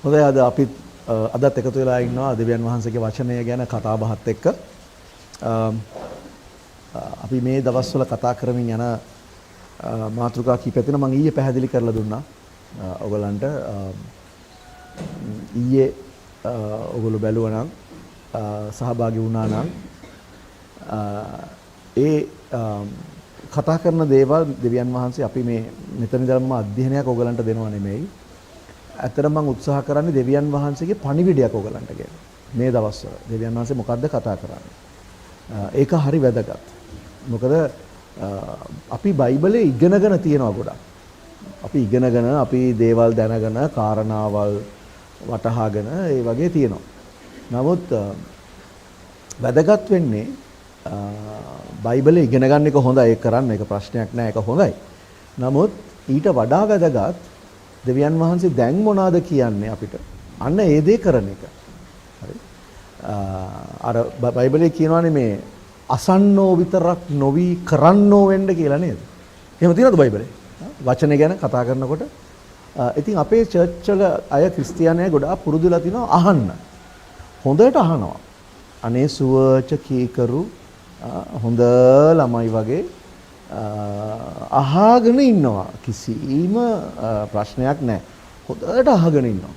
හොඳයි අද අපි අදත් එකතු වෙලා ඉන්නවා දෙවියන් වහන්සේගේ වචනය ගැන කතා බහත් එක්ක. අපි මේ දවස්වල කතා කරමින් යන මාතෘකා කීපයක් තියෙනවා. මම ඊයේ පැහැදිලි කරලා දුන්නා ඔයගලන්ට. ඊයේ ඔයගොල්ලෝ බැලුවා නම් සහභාගී වුණා නම් ඒ කතා කරන දේවල් දෙවියන් වහන්සේ අපි මේ මෙතන ඉඳන්ම අධ්‍යයනයක් ඔයගලන්ට දෙනව නෙමෙයි. ඇත්තටම මම උත්සාහ කරන්නේ දෙවියන් වහන්සේගේ පණිවිඩයක් ඔයගලන්ට දෙන්න. මේ දවස්වල දෙවියන් වහන්සේ මොකද්ද කතා කරන්නේ? ඒක හරි වැදගත්. මොකද අපි බයිබලයේ ඉගෙනගෙන තියෙනවා ගොඩක්. අපි ඉගෙනගෙන අපි දේවල් දැනගෙන කාරණාවල් වටහාගෙන ඒ වගේ තියෙනවා. නමුත් වැදගත් වෙන්නේ බයිබලයේ ඉගෙන ගන්න එක හොඳයි, ඒක කරන්න ඒක ප්‍රශ්නයක් නෑ, ඒක හොඳයි. නමුත් ඊට වඩා වැදගත් දෙවියන් වහන්සේ දැන් මොනවාද කියන්නේ අපිට? අන්න ඒ දේ කරන එක. හරි. අර බයිබලයේ කියනවානේ මේ අසන්නෝ විතරක් නොවි කරන්නෝ වෙන්න කියලා නේද? එහෙම තියෙනවද බයිබලේ? වචනේ ගැන කතා කරනකොට. ඉතින් අපේ චර්ච් වල අය ක්‍රිස්තියානිය ගොඩාක් පුරුදුලා තිනවා අහන්න. හොඳට අහනවා. අනේ සුවච කීකරු හොඳ ළමයි වගේ අහගෙන ඉන්නවා. කිසිම ප්‍රශ්නයක් නැහැ. හොඳට අහගෙන ඉන්නවා.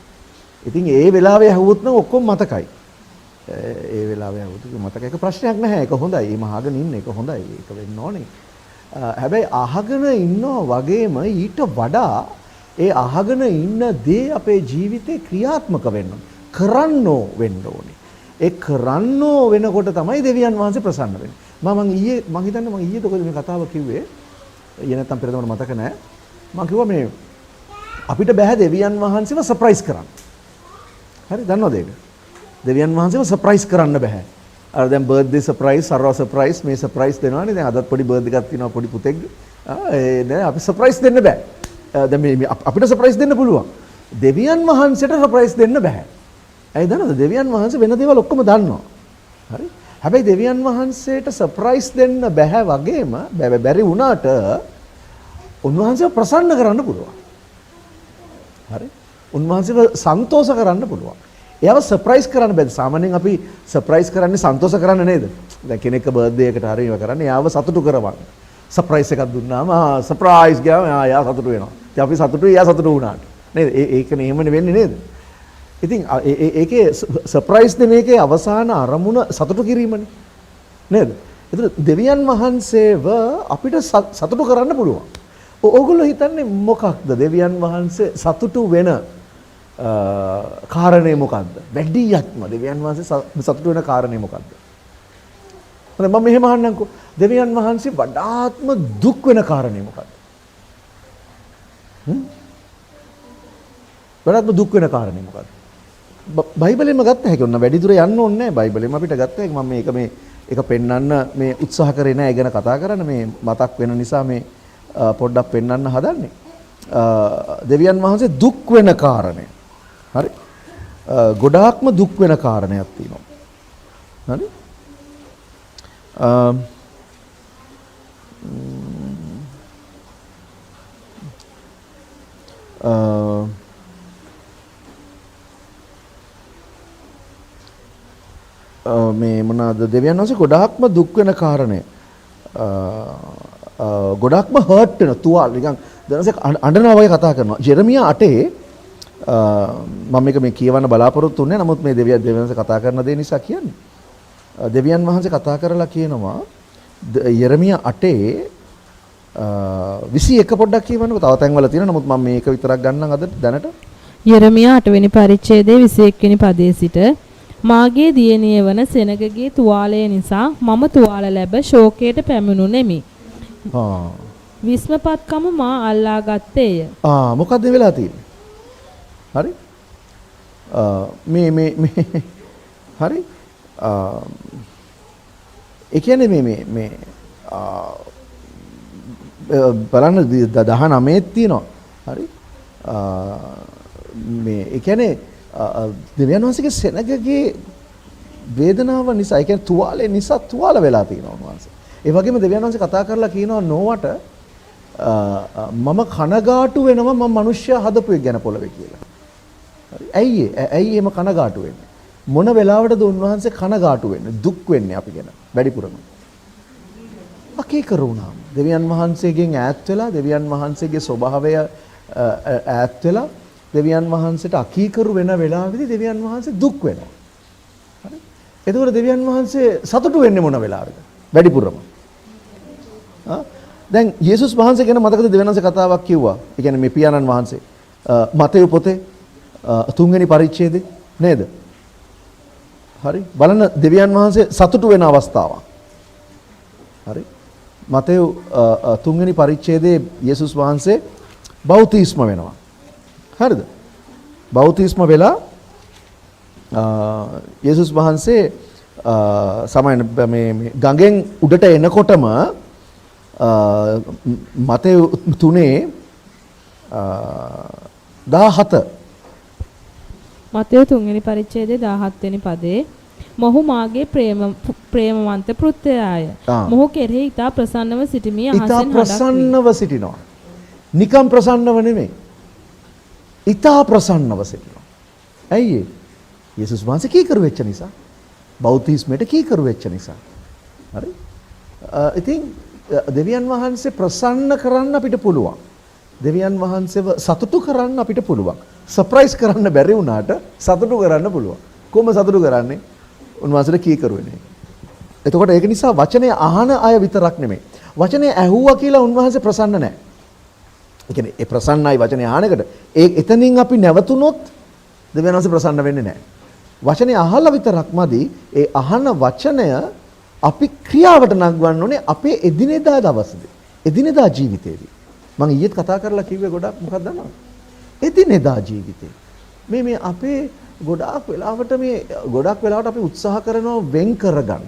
ඉතින් ඒ වෙලාවේ ඇහුවොත් නම් ඔක්කොම මතකයි. ඒ වෙලාවේ ඇහුවොත් මතක එක ප්‍රශ්නයක් නැහැ. ඒක හොඳයි. මේ අහගෙන ඉන්න එක හොඳයි. ඒක වෙන්න ඕනේ. හැබැයි අහගෙන ඉන්නවා වගේම ඊට වඩා ඒ අහගෙන ඉන්න දේ අපේ ජීවිතේ ක්‍රියාත්මක වෙන්න ඕනේ. කරන්නෝ වෙන්න ඕනේ. ඒ කරන්නෝ වෙනකොට තමයි දෙවියන් වහන්සේ ප්‍රසන්න වෙන්නේ. මම හිතන්නේ මම ඊයේද කොහෙද මේ කතාව කිව්වේ? ඊයේ නැත්තම් පෙරදමට මතක නැහැ. මම කිව්වා මේ අපිට බෑ දෙවියන් වහන්සේව සර්ප්‍රයිස් කරන්න. හරි දන්නවද ඒක? දෙවියන් වහන්සේව සර්ප්‍රයිස් කරන්න බෑ. අර දැන් බර්ත්ඩේ සර්ප්‍රයිස්, සරවා සර්ප්‍රයිස්, මේ සර්ප්‍රයිස් දෙනවනේ. දැන් අදත් පොඩි බර්ත්ඩේ එකක් තියෙනවා පොඩි පුතෙක්ගේ. නෑ අපි සර්ප්‍රයිස් දෙන්න බෑ. දැන් මේ අපිට සර්ප්‍රයිස් දෙන්න පුළුවන්. දෙවියන් වහන්සේට සර්ප්‍රයිස් දෙන්න බෑ. ඇයි දන්නවද? දෙවියන් වහන්සේ වෙන දේවල් ඔක්කොම දන්නවා. හරි? හැබැයි දෙවියන් වහන්සේට සර්ප්‍රයිස් දෙන්න බෑ වගේම බැරි වුණාට උන්වහන්සේව ප්‍රසන්න කරන්න පුළුවන්. හරි? උන්වහන්සේව සන්තෝෂ කරන්න පුළුවන්. එයාව සර්ප්‍රයිස් කරන්න බෑ. සාමාන්‍යයෙන් අපි සර්ප්‍රයිස් කරන්නේ සන්තෝෂ කරන්න නේද? දැන් කෙනෙක්ක බර්ත්ඩේ එකට හරි ඒව කරන්නේ එයාව සතුටු කරවන්න. සර්ප්‍රයිස් එකක් දුන්නාම සර්ප්‍රයිස් ගියාම එයා සතුටු වෙනවා. ඉතින් අපි සතුටුයි එයා සතුටු වුණාට. නේද? ඒකනේ එහෙමනේ වෙන්නේ නේද? ඉතින් ඒකේ සර්ප්‍රයිස් දෙන එකේ අවසාන අරමුණ සතුටු කිරීමනේ. නේද? ඒතර දෙවියන් වහන්සේව අපිට සතුටු කරන්න පුළුවන්. ඕගොල්ලෝ හිතන්නේ මොකක්ද දෙවියන් වහන්සේ සතුටු වෙන කාරණේ මොකක්ද? වැඩියක්ම දෙවියන් වහන්සේ සතුටු වෙන කාරණේ මොකක්ද? හරි මම මෙහෙම අහන්නම්කෝ. දෙවියන් වහන්සේ වඩාත්ම දුක් වෙන කාරණේ මොකක්ද? වඩාත්ම දුක් වෙන කාරණේ මොකක්ද? බයිබලෙම ගත්ත හැකි ඔන්න වැඩි දුර යන්න ඕනේ නැහැ. බයිබලෙම අපිට ගත්ත හැකි. මම මේක පෙන්වන්න මේ උත්සාහ කරේ නැහැ. ඒ ගැන කතා කරන්න මේ මතක් වෙන නිසා මේ පොඩ්ඩක් පෙන්වන්න හදන්නේ. දෙවියන් වහන්සේ දුක් වෙන කාරණය. හරි? ගොඩාක්ම දුක් වෙන කාරණයක් තියෙනවා. හරි? මේ මොනවාද දෙවියන් වහන්සේ ගොඩාක්ම දුක් වෙන කාරණය. ගොඩාක්ම හර්ට් වෙන තුවාල නිකන් දැනසේ අඬනවා වගේ කතා කරනවා. ජෙරමියා 8 මම මේ කියවන්න බලාපොරොත්තු වෙන්නේ. නමුත් මේ දෙවියන් වහන්සේ කතා කරන දේ නිසා කියන්නේ. දෙවියන් වහන්සේ කතා කරලා කියනවා යෙරමියා 8 21 පොඩ්ඩක් කියවන්නකෝ. තව තැන්වල තියෙනවා. නමුත් මම මේක විතරක් ගන්නම් අද දැනට. යෙරමියා 8 වෙනි පරිච්ඡේදයේ 21 වෙනි පදයේ සිට මාගේ දියණිය වන සෙනගගේ තුවාලය නිසා මම තුවාල ලැබ ශෝකයට පැමිණුනේමි. විස්මපත්කම මා අල්ලා ගත්තේය. මොකද්ද වෙලා තියෙන්නේ? හරි? මේ හරි? ඒ කියන්නේ මේ බලන්න 19 තියෙනවා. හරි? මේ ඒ කියන්නේ දෙවියන් වහන්සේගේ සෙනගගේ වේදනාව නිසා, ඒ කියන්නේ තුවාලේ නිසා තුවාල වෙලා තියෙනවා උන්වහන්සේ. ඒ වගේම දෙවියන් වහන්සේ කතා කරලා කියනවා නොවට මම කනගාටු වෙනවා මම මිනිස්සයා හදපු එක ගැන පොළවේ කියලා. හරි. ඇයි එහෙම කනගාටු වෙන්නේ? මොන වෙලාවටද උන්වහන්සේ කනගාටු වෙන්නේ? දුක් වෙන්නේ අපි ගැන වැඩිපුරම. අකීකරු වුණාම. දෙවියන් වහන්සේගෙන් ඈත් වෙලා, දෙවියන් වහන්සේගේ ස්වභාවය ඈත් වෙලා, දෙවියන් වහන්සේට අකීකරු වෙන වෙලාවෙදී දෙවියන් වහන්සේ දුක් වෙනවා. හරි. එතකොට දෙවියන් වහන්සේ සතුටු වෙන්නේ මොන වෙලාවෙද? වැඩිපුරම. දැන් යේසුස් වහන්සේ ගැන මතකද දෙවියන් වහන්සේ කතාවක් කිව්වා. ඒ කියන්නේ මේ පියාණන් වහන්සේ මතෙව් පොතේ 3 වෙනි පරිච්ඡේදේ නේද? හරි. බලන්න දෙවියන් වහන්සේ සතුටු වෙන අවස්ථාවක්. හරි. මතෙව් 3 වෙනි පරිච්ඡේදයේ යේසුස් වහන්සේ බෞතිස්ම වෙනවා. හරිද? බෞතිස්ම වෙලා යේසුස් වහන්සේ සමයන් මේ ගඟෙන් උඩට එනකොටම මතෙව් 3:17 මතෙව් 3 වෙනි පරිච්ඡේදයේ 17 වෙනි පදේ මොහු මාගේ ප්‍රේමවන්ත පුත්‍රයාය. මොහු කෙරෙහි ඊතා ප්‍රසන්නව සිටිමි අහසෙන් හඬක්. ඊතා ප්‍රසන්නව සිටිනවා. නිකම් ප්‍රසන්නව නෙමෙයි. ඊතා ප්‍රසන්නව සිටිනවා. ඇයි ඒ? යේසුස් වහන්සේ කීකරු වෙච්ච නිසා. බෞතිස්මයට කීකරු වෙච්ච නිසා. හරි? ඉතින් දෙවියන් වහන්සේ ප්‍රසන්න කරන්න අපිට පුළුවන්. දෙවියන් වහන්සේව සතුටු කරන්න අපිට පුළුවන්. සර්ප්‍රයිස් කරන්න බැරි වුණාට සතුටු කරන්න පුළුවන්. කොහොම සතුටු කරන්නේ? උන්වහන්සේට කීකරු වෙන්නේ. එතකොට ඒක නිසා වචනේ අහන අය විතරක් නෙමෙයි. වචනේ ඇහුවා කියලා උන්වහන්සේ ප්‍රසන්න නැහැ. ඒ කියන්නේ ඒ ප්‍රසන්නයි වචනේ අහන එකට එතනින් අපි නැවතුනොත් දෙවියන් වහන්සේ ප්‍රසන්න වෙන්නේ නැහැ. වචනේ අහලා විතරක්මදි ඒ අහන වචනය අපි ක්‍රියාවට නංවන්න ඕනේ අපේ එදිනෙදා දවසේදී. එදිනෙදා ජීවිතේදී. මම ඊයේත් කතා කරලා කිව්වේ ගොඩක් මොකක්ද දන්නවද? එදිනෙදා ජීවිතේ. මේ අපේ ගොඩාක් වෙලාවට අපි උත්සාහ කරනවා වෙන් කරගන්න.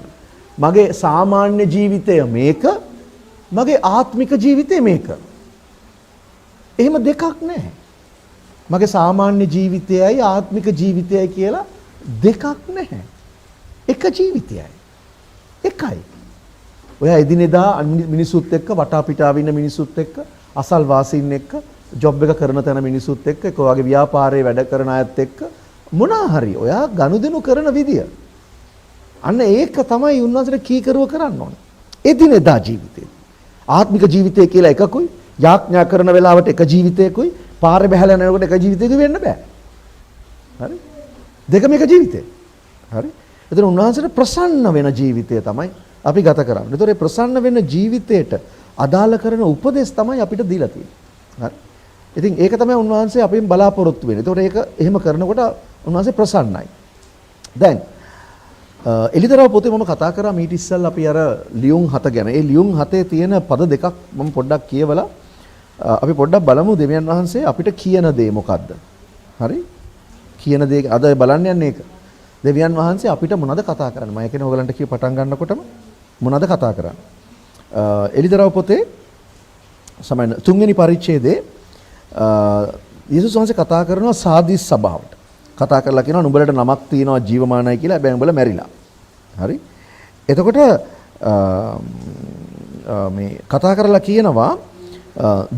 මගේ සාමාන්‍ය ජීවිතය මේක, මගේ ආත්මික ජීවිතය මේක. එහෙම දෙකක් නැහැ. මගේ සාමාන්‍ය ජීවිතයයි ආත්මික ජීවිතයයි කියලා දෙකක් නැහැ. එක ජීවිතයයි. එකයි. ඔයා එදිනෙදා මිනිසුත් එක්ක වටා පිටාව ඉන්න මිනිසුත් එක්ක අසල්වාසීන් එක්ක ජොබ් එක කරන තැන මිනිසුත් එක්ක එක වගේ ව්‍යාපාරයේ වැඩ කරන අයත් එක්ක මොනවා හරි ඔයා ගනුදෙනු කරන විදිය. අන්න ඒක තමයි උන්වහන්සේට කීකරුව කරන්න ඕනේ. එදිනෙදා ජීවිතේ. ආත්මික ජීවිතය කියලා එකකුයි, යාඥා කරන වෙලාවට එක ජීවිතයකුයි, පාරේ බහැලා යනකොට එක ජීවිතයක වෙන්න බෑ. හරි? දෙකම එක ජීවිතේ. හරි? එතන උන්වහන්සේට ප්‍රසන්න වෙන ජීවිතය තමයි අපි ගත කරන්නේ. ඒතොර ප්‍රසන්න වෙන ජීවිතයට අදාළ කරන උපදේශ තමයි අපිට දීලා තියෙන්නේ. හරි? ඉතින් ඒක තමයි උන්වහන්සේ අපෙන් බලාපොරොත්තු වෙන්නේ. ඒතොර ඒක එහෙම කරනකොට උන්වහන්සේ ප්‍රසන්නයි. දැන් එලිදරව් පොතේ මම කතා කරා මීට ඉස්සෙල්ලා අපි අර ලියුම් 7 ගැන. ඒ ලියුම් 7 තියෙන පද දෙකක් මම පොඩ්ඩක් කියවලා අපි පොඩ්ඩක් බලමු දෙවියන් වහන්සේ අපිට කියන දේ මොකද්ද? හරි? කියන දේ අද බලන්න යන්නේ ඒක. දෙවියන් වහන්සේ අපිට මොනවද කතා කරන්නේ? මම කියන්නේ ඔයගලන්ට කිය පටන් ගන්නකොටම මොනවද කතා කරන්නේ? එලිදරව් පොතේ සමහර 3 වෙනි පරිච්ඡේදයේ යේසුස් වහන්සේ කතා කරනවා සාදිස් සභාවට. කතා කරලා කියනවා නුඹලට නමක් තියෙනවා ජීවමානයි කියලා. හැබැයි උඹලා මැරිලා. හරි? එතකොට මේ කතා කරලා කියනවා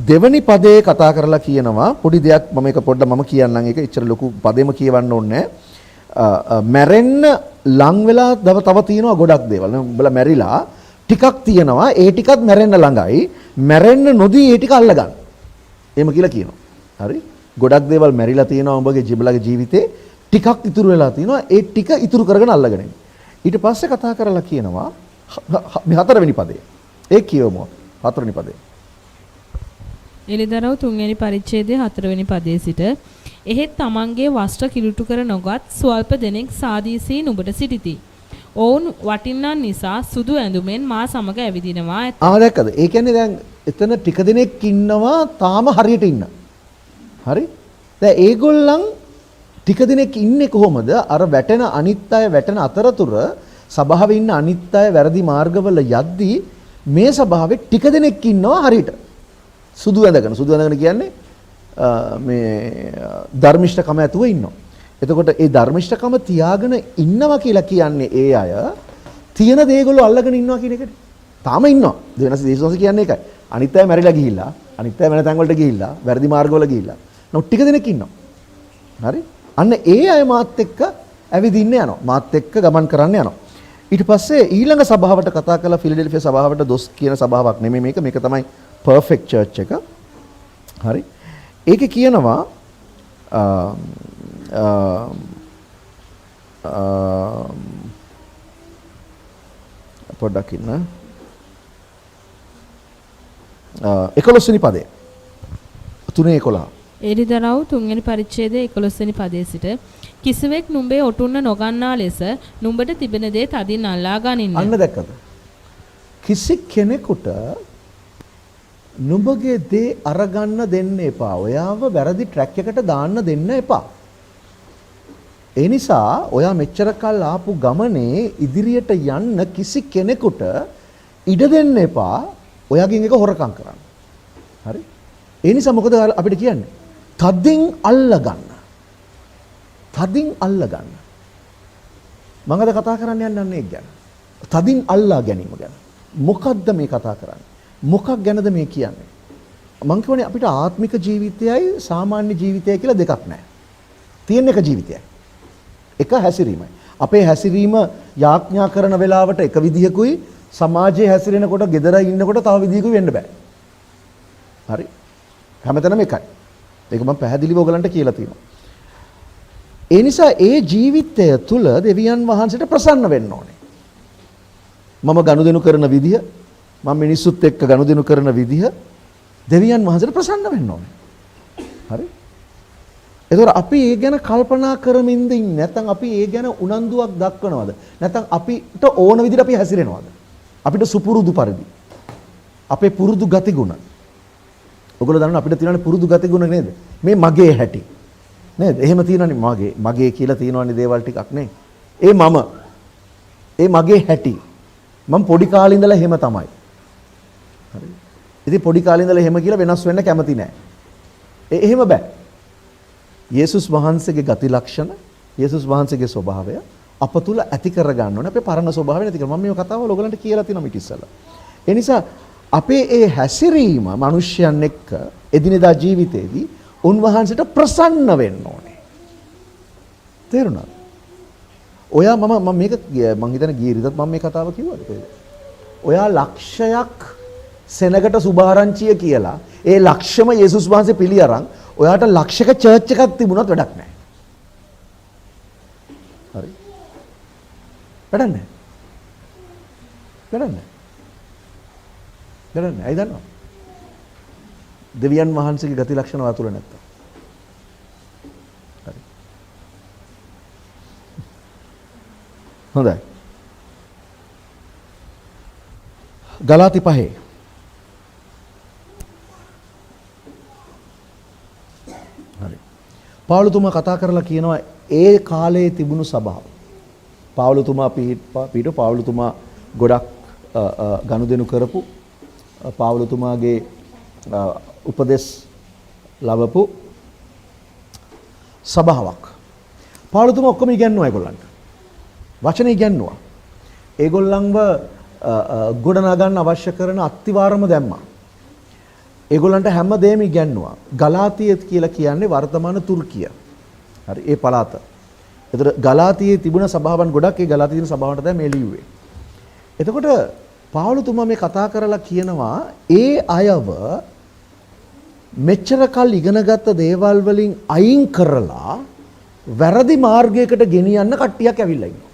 දෙවනි පදේ කතා කරලා කියනවා පොඩි දෙයක් මම ඒක පොඩ්ඩක් මම කියන්නම් ඒක එච්චර ලොකු පදෙම කියවන්න ඕනේ නැහැ. මැරෙන්න ලං වෙලා තව තියෙනවා ගොඩක් දේවල්. උඹලා මැරිලා ටිකක් තියෙනවා ඒ ටිකත් මැරෙන්න ළඟයි. මැරෙන්න නොදී ඒ ටික අල්ලගන්න. එහෙම කියලා කියනවා. හරි? ගොඩක් දේවල් මැරිලා තියෙනවා උඹගේ ජීබලගේ ජීවිතේ ටිකක් ඉතුරු වෙලා තියෙනවා ඒ ටික ඉතුරු කරගෙන අල්ලගෙන ඉන්න. ඊට පස්සේ කතා කරලා කියනවා මේ 4 වෙනි පදේ. ඒ කියවමු 4 වෙනි පදේ. එලිදරව් 3 වෙනි පරිච්ඡේදයේ 4 වෙනි පදයේ සිට එහෙත් තමන්ගේ වස්ත්‍ර කිලුටු කර නොගත් ස්වල්ප දෙනෙක් සාදීසී නුඹට සිටිති. ඔවුන් වටින්නන් නිසා සුදු ඇඳුමෙන් මා සමග ඇවිදිනවා ඇත. දැක්කද? ඒ කියන්නේ දැන් එතන ටික දෙනෙක් ඉන්නවා තාම හරියට ඉන්න. හරි? දැන් ඒගොල්ලන් ටික දෙනෙක් ඉන්නේ කොහොමද? අර වැටෙන අනිත් අය වැටෙන අතරතුර සභාවේ ඉන්න අනිත් අය වැරදි මාර්ගවල යද්දී මේ සභාවේ ටික දෙනෙක් ඉන්නවා හරියට. සුදු ඇඳගෙන කියන්නේ මේ ධර්මිෂ්ඨකම ඇතුව ඉන්නවා. එතකොට ඒ ධර්මිෂ්ඨකම තියාගෙන ඉන්නවා කියලා කියන්නේ ඒ අය තියෙන දේගොල්ලෝ අල්ලගෙන ඉන්නවා කියන එකට. තාම ඉන්නවා. දෙවෙනස් දේශෝස කියන්නේ ඒකයි. අනිත් අය මැරිලා ගිහිල්ලා, අනිත් අය වෙන තැන් වලට ගිහිල්ලා, වැරදි මාර්ගවල ගිහිල්ලා. නමුත් ටික දෙනෙක් ඉන්නවා. හරි? අන්න ඒ අය මාත් එක්ක ඇවිදින්න යනවා. මාත් එක්ක ගමන් කරන්න යනවා. ඊට පස්සේ ඊළඟ සභාවට කතා කළා ෆිලඩෙල්ෆියා සභාවට දොස් කියන සභාවක් නෙමෙයි මේක. මේක තමයි පර්ෆෙක්ට් චර්ච් එක. හරි. ඒකේ කියනවා පොඩ්ඩක් ඉන්න 11 වෙනි පදේ 3:11 එලිදරව් 3 වෙනි පරිච්ඡේදයේ 11 වෙනි පදයේ සිට කිසිවෙක් නුඹේ ඔටුන්න නොගන්නා ලෙස නුඹට තිබෙන දේ තදින් අල්ලා ගනින්න. අන්න දැක්කද? කිසි කෙනෙකුට නුඹගේ දේ අරගන්න දෙන්න එපා. ඔයාව වැරදි ට්‍රැක් එකට දාන්න දෙන්න එපා. ඒ නිසා ඔයා මෙච්චර කල් ආපු ගමනේ ඉදිරියට යන්න කිසි කෙනෙකුට ඉඩ දෙන්න එපා. ඔයාගෙන් එක හොරකම් කරන්න. හරි? ඒ නිසා මොකද අපිට කියන්නේ? තදින් අල්ල ගන්න. තදින් අල්ල ගන්න. මම අද කතා කරන්න යන්නේ ඒක ගැන. තදින් අල්ලා ගැනීම ගැන. මොකද්ද මේ කතා කරන්නේ? මොකක් ගැනද මේ කියන්නේ? මම කියන්නේ අපිට ආත්මික ජීවිතයයි සාමාන්‍ය ජීවිතයයි කියලා දෙකක් නැහැ. තියෙන එක ජීවිතයයි. එක හැසිරීමයි. අපේ හැසිරීම යාඥා කරන වෙලාවට එක විදිහකුයි සමාජයේ හැසිරෙනකොට gedara ඉන්නකොට තව විදිහකුයි වෙන්න බෑ. හරි? හැමතැනම එකයි. ඒක මම පැහැදිලිව ඔයගලන්ට කියලා තියෙනවා. ඒ නිසා ඒ ජීවිතය තුළ දෙවියන් වහන්සේට ප්‍රසන්න වෙන්න ඕනේ. මම ගනුදෙනු කරන විදිහ, මම මිනිස්සුත් එක්ක ගනුදෙනු කරන විදිහ දෙවියන් වහන්සේට ප්‍රසන්න වෙන්න ඕනේ. හරි? එතකොට අපි ඒ ගැන කල්පනා කරමින්ද ඉන්නේ නැත්නම් අපි ඒ ගැන උනන්දුවක් දක්වනවද? නැත්නම් අපිට ඕන විදිහට අපි හැසිරෙනවද? අපිට සුපුරුදු පරිදි. අපේ පුරුදු ගතිගුණ. ඔයගොල්ලෝ දන්නවා අපිට තියෙනනේ පුරුදු ගතිගුණ නේද? මේ මගේ හැටි. නේද? එහෙම තියෙනනේ මගේ කියලා තියෙනවනේ දේවල් ටිකක් නේ. ඒ මම. ඒ මගේ හැටි. මම පොඩි කාලේ ඉඳලා එහෙම තමයි. හරි. ඉතින් පොඩි කාලේ ඉඳලා එහෙම කියලා වෙනස් වෙන්න කැමති නැහැ. එහෙම බෑ. යේසුස් වහන්සේගේ ගති ලක්ෂණ, යේසුස් වහන්සේගේ ස්වභාවය අප තුල ඇති කර ගන්න ඕනේ. අපේ පරණ ස්වභාවය නැති කරගන්න. මම මේ කතාව ඔයගලන්ට කියලා තියෙනවා මිට ඉස්සලා. ඒ නිසා අපේ ඒ හැසිරීම මිනිස්යන් එක්ක එදිනෙදා ජීවිතේදී උන්වහන්සේට ප්‍රසන්න වෙන්න ඕනේ. තේරුණාද? ඔයා මම මේක මං හිතන්නේ ගිය ඉරිදත් මම මේ කතාව කිව්වද කොහෙද? ඔයා ලක්ෂයක් සෙනගට සුභාරංචිය කියලා ඒ ලක්ෂම යේසුස් වහන්සේ පිළි අරන් ඔයාට ලක්ෂක චර්ච් එකක් තිබුණත් වැඩක් නැහැ. හරි. වැඩක් නැහැ. වැඩක් නැහැ. වැඩක් නැහැ. අය දන්නවා. දෙවියන් වහන්සේගේ ගති ලක්ෂණ වාතුල නැත්තම්. හරි. හොඳයි. ගලාති 5. හරි. පාවුලතුමා කතා කරලා කියනවා ඒ කාලේ තිබුණු සභාව. පාවුලතුමා පාවුලතුමා ගොඩක් ගනුදෙනු කරපු පාවුලතුමාගේ උපදෙස් ලැබපු සභාවක්. පාවුලතුමා ඔක්කොම ඉගන්නුවා ඒගොල්ලන්ට. වචන ඉගන්නුවා. ඒගොල්ලන්ව ගොඩනගන්න අවශ්‍ය කරන අත්තිවාරම දැම්මා. ඒගොල්ලන්ට හැමදේම ඉගන්නුවා. ගලාතිය කියලා කියන්නේ වර්තමාන තුර්කිය. හරි ඒ පළාත. ඒතර ගලාතියේ තිබුණ සභාවන් ගොඩක් ඒ ගලාතියේ තියෙන සභාවන්ට තමයි මේ ලියුවේ. එතකොට පාවුලතුමා මේ කතා කරලා කියනවා ඒ අයව මෙච්චර කල් ඉගෙනගත්ත දේවල් වලින් අයින් කරලා වැරදි මාර්ගයකට ගෙනියන්න කට්ටියක් ඇවිල්ලා ඉන්නවා.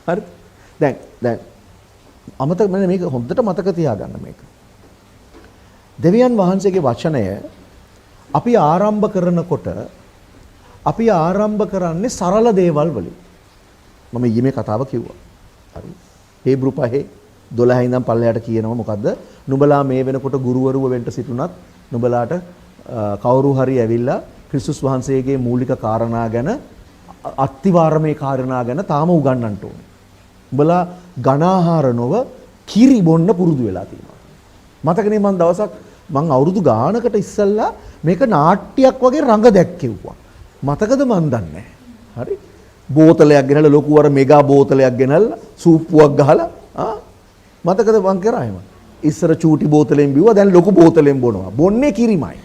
හරිද? දැන් අමතක මේක හොඳට මතක තියාගන්න මේක. දෙවියන් වහන්සේගේ වචනය අපි ආරම්භ කරනකොට අපි ආරම්භ කරන්නේ සරල දේවල් වලින්. මම ඊයේ මේ කතාව කිව්වා. හරි. හේබ්‍රු 5:12 ඉඳන් පල්ලෙහාට කියනවා මොකද්ද? නුඹලා මේ වෙනකොට ගුරුවරුව වෙන්න සිටුණත් නුඹලාට කවුරු හරි ඇවිල්ලා ක්‍රිස්තුස් වහන්සේගේ මූලික කාරණා ගැන අත්තිවාරමේ කාරණා ගැන තාම උගන්වන්න ඕනේ. උඹලා ඝනාහාර නොව කිරි බොන්න පුරුදු වෙලා තියෙනවා. මතකනේ මම දවසක් මං අවුරුදු ගානකට ඉස්සෙල්ලා මේක නාට්‍යයක් වගේ රඟ දැක්කෙව්වා. මතකද මන් දන්නේ. හරි. බෝතලයක් ගෙනල්ලා ලොකු අර මෙගා බෝතලයක් ගෙනල්ලා සූප්පුවක් ගහලා මතකද මං කරා එහෙම. ඉස්සර චූටි බෝතලෙන් බිව්වා දැන් ලොකු බෝතලෙන් බොනවා. බොන්නේ කිරිමයි.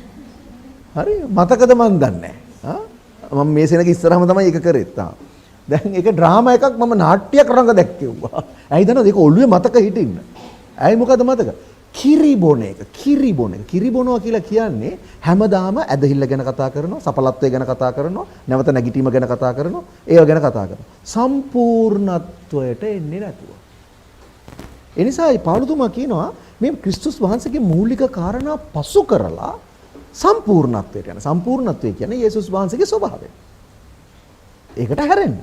හරි මතකද මන් දන්නේ. මම මේ සෙනග ඉස්සරහම තමයි ඒක කරෙත්. දැන් ඒක ඩ්‍රාමා එකක් මම නාට්‍යයක් රඟ දැක්කෙව්වා. ඇයි දන්නවද? ඒක ඔළුවේ මතක හිටින්න. ඇයි මොකද මතක? කිරි බොන එක. කිරි බොනවා කියලා කියන්නේ හැමදාම ඇදහිල්ල ගැන කතා කරනවා, සඵලත්වය ගැන කතා කරනවා, නැවත නැගිටීම ගැන කතා කරනවා, ඒව ගැන කතා කරනවා. සම්පූර්ණත්වයට එන්නේ නැතුව. ඒ නිසා පවුලතුමා කියනවා මේ ක්‍රිස්තුස් වහන්සේගේ මූලික කාරණා පසු කරලා සම්පූර්ණත්වයට යන. සම්පූර්ණත්වය කියන්නේ යේසුස් වහන්සේගේ ස්වභාවය. ඒකට හැරෙන්න.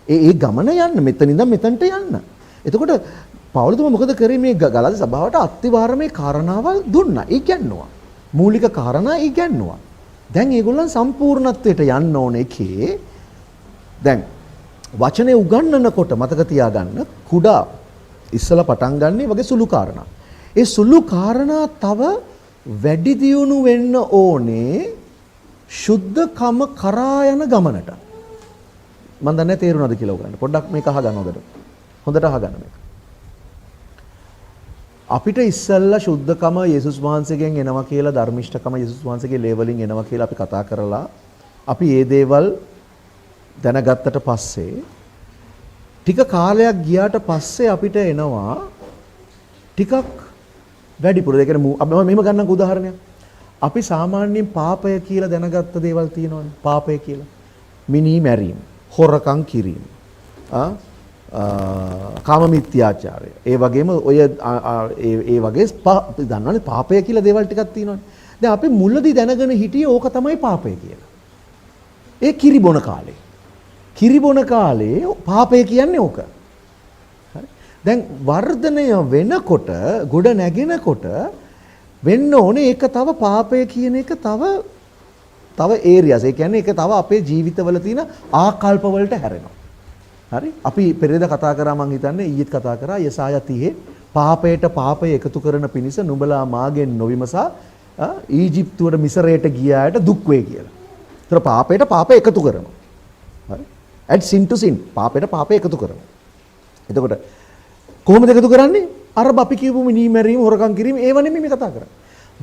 ඒ ගමන යන්න, මෙතන ඉඳන් මෙතනට යන්න. එතකොට පවුලතුමා මොකද කරේ? මේ ගලාති සභාවට අත්විවරමේ කාරණාවල් දුන්නා. ඒ කියනවා. මූලික කාරණා ඒ කියනවා. දැන් ඒගොල්ලන් සම්පූර්ණත්වයට යන්න ඕන එකේ දැන් වචනේ උගන්වනකොට මතක තියාගන්න කුඩා ඉස්සලා පටන් ගන්නේ වගේ සුළු කාරණා. ඒ සුළු කාරණා තව වැඩි දියුණු වෙන්න ඕනේ සුද්ධකම කරා යන ගමනට. මම දන්නේ තේරුණාද කියලා ඔයගලන්ට. පොඩ්ඩක් මේක අහගන්න හොඳට. හොඳට අහගන්න මේක. අපිට ඉස්සල්ලා සුද්ධකම යේසුස් වහන්සේගෙන් එනවා කියලා, ධර්මිෂ්ඨකම යේසුස් වහන්සේගේ ලේවලින් එනවා කියලා අපි කතා කරලා අපි මේ දේවල් දැනගත්තට පස්සේ ටික කාලයක් ගියාට පස්සේ අපිට එනවා ටිකක් වැඩිපුර. ඒ කියන්නේ අපි මෙහෙම ගන්නක උදාහරණයක්. අපි සාමාන්‍යයෙන් පාපය කියලා දැනගත්ත දේවල් තියෙනවනේ. පාපය කියලා. මිනී මැරීම, හොරකම් කිරීම, කාම මිත්‍යාචාරය. ඒ වගේම ඔය ඒ වගේ දන්නවනේ පාපය කියලා දේවල් ටිකක් තියෙනවනේ. දැන් අපි මුලදී දැනගෙන හිටියේ ඕක තමයි පාපය කියලා. ඒ කිරිබොන කාලේ. කිරිබොන කාලේ පාපය කියන්නේ ඕක. හරි. දැන් වර්ධනය වෙනකොට, ගොඩ නැගෙනකොට වෙන්න ඕනේ ඒක තව පාපය කියන එක තව ඒරියාස්. ඒ කියන්නේ ඒක තව අපේ ජීවිතවල තියෙන ආකල්ප වලට හැරෙනවා. හරි. අපි පෙරේද කතා කරා, මං හිතන්නේ ඊයේත් කතා කරා යසායා 30 පාපයට පාපය එකතු කරන පිණිස නුඹලා මාගෙන් නොවිමසා ඊජිප්තුවට මිසරයට ගියාට දුක් වේ කියලා. ඒතර පාපයට පාපය එකතු කරනවා. හරි. add sin to sin. පාපයට පාපය එකතු කරනවා. එතකොට කොහොමද එකතු කරන්නේ? අර අපි කියපු මිනී මැරීම, හොරකම් කිරීම ඒව නෙමෙයි මේ කතා කරන්නේ.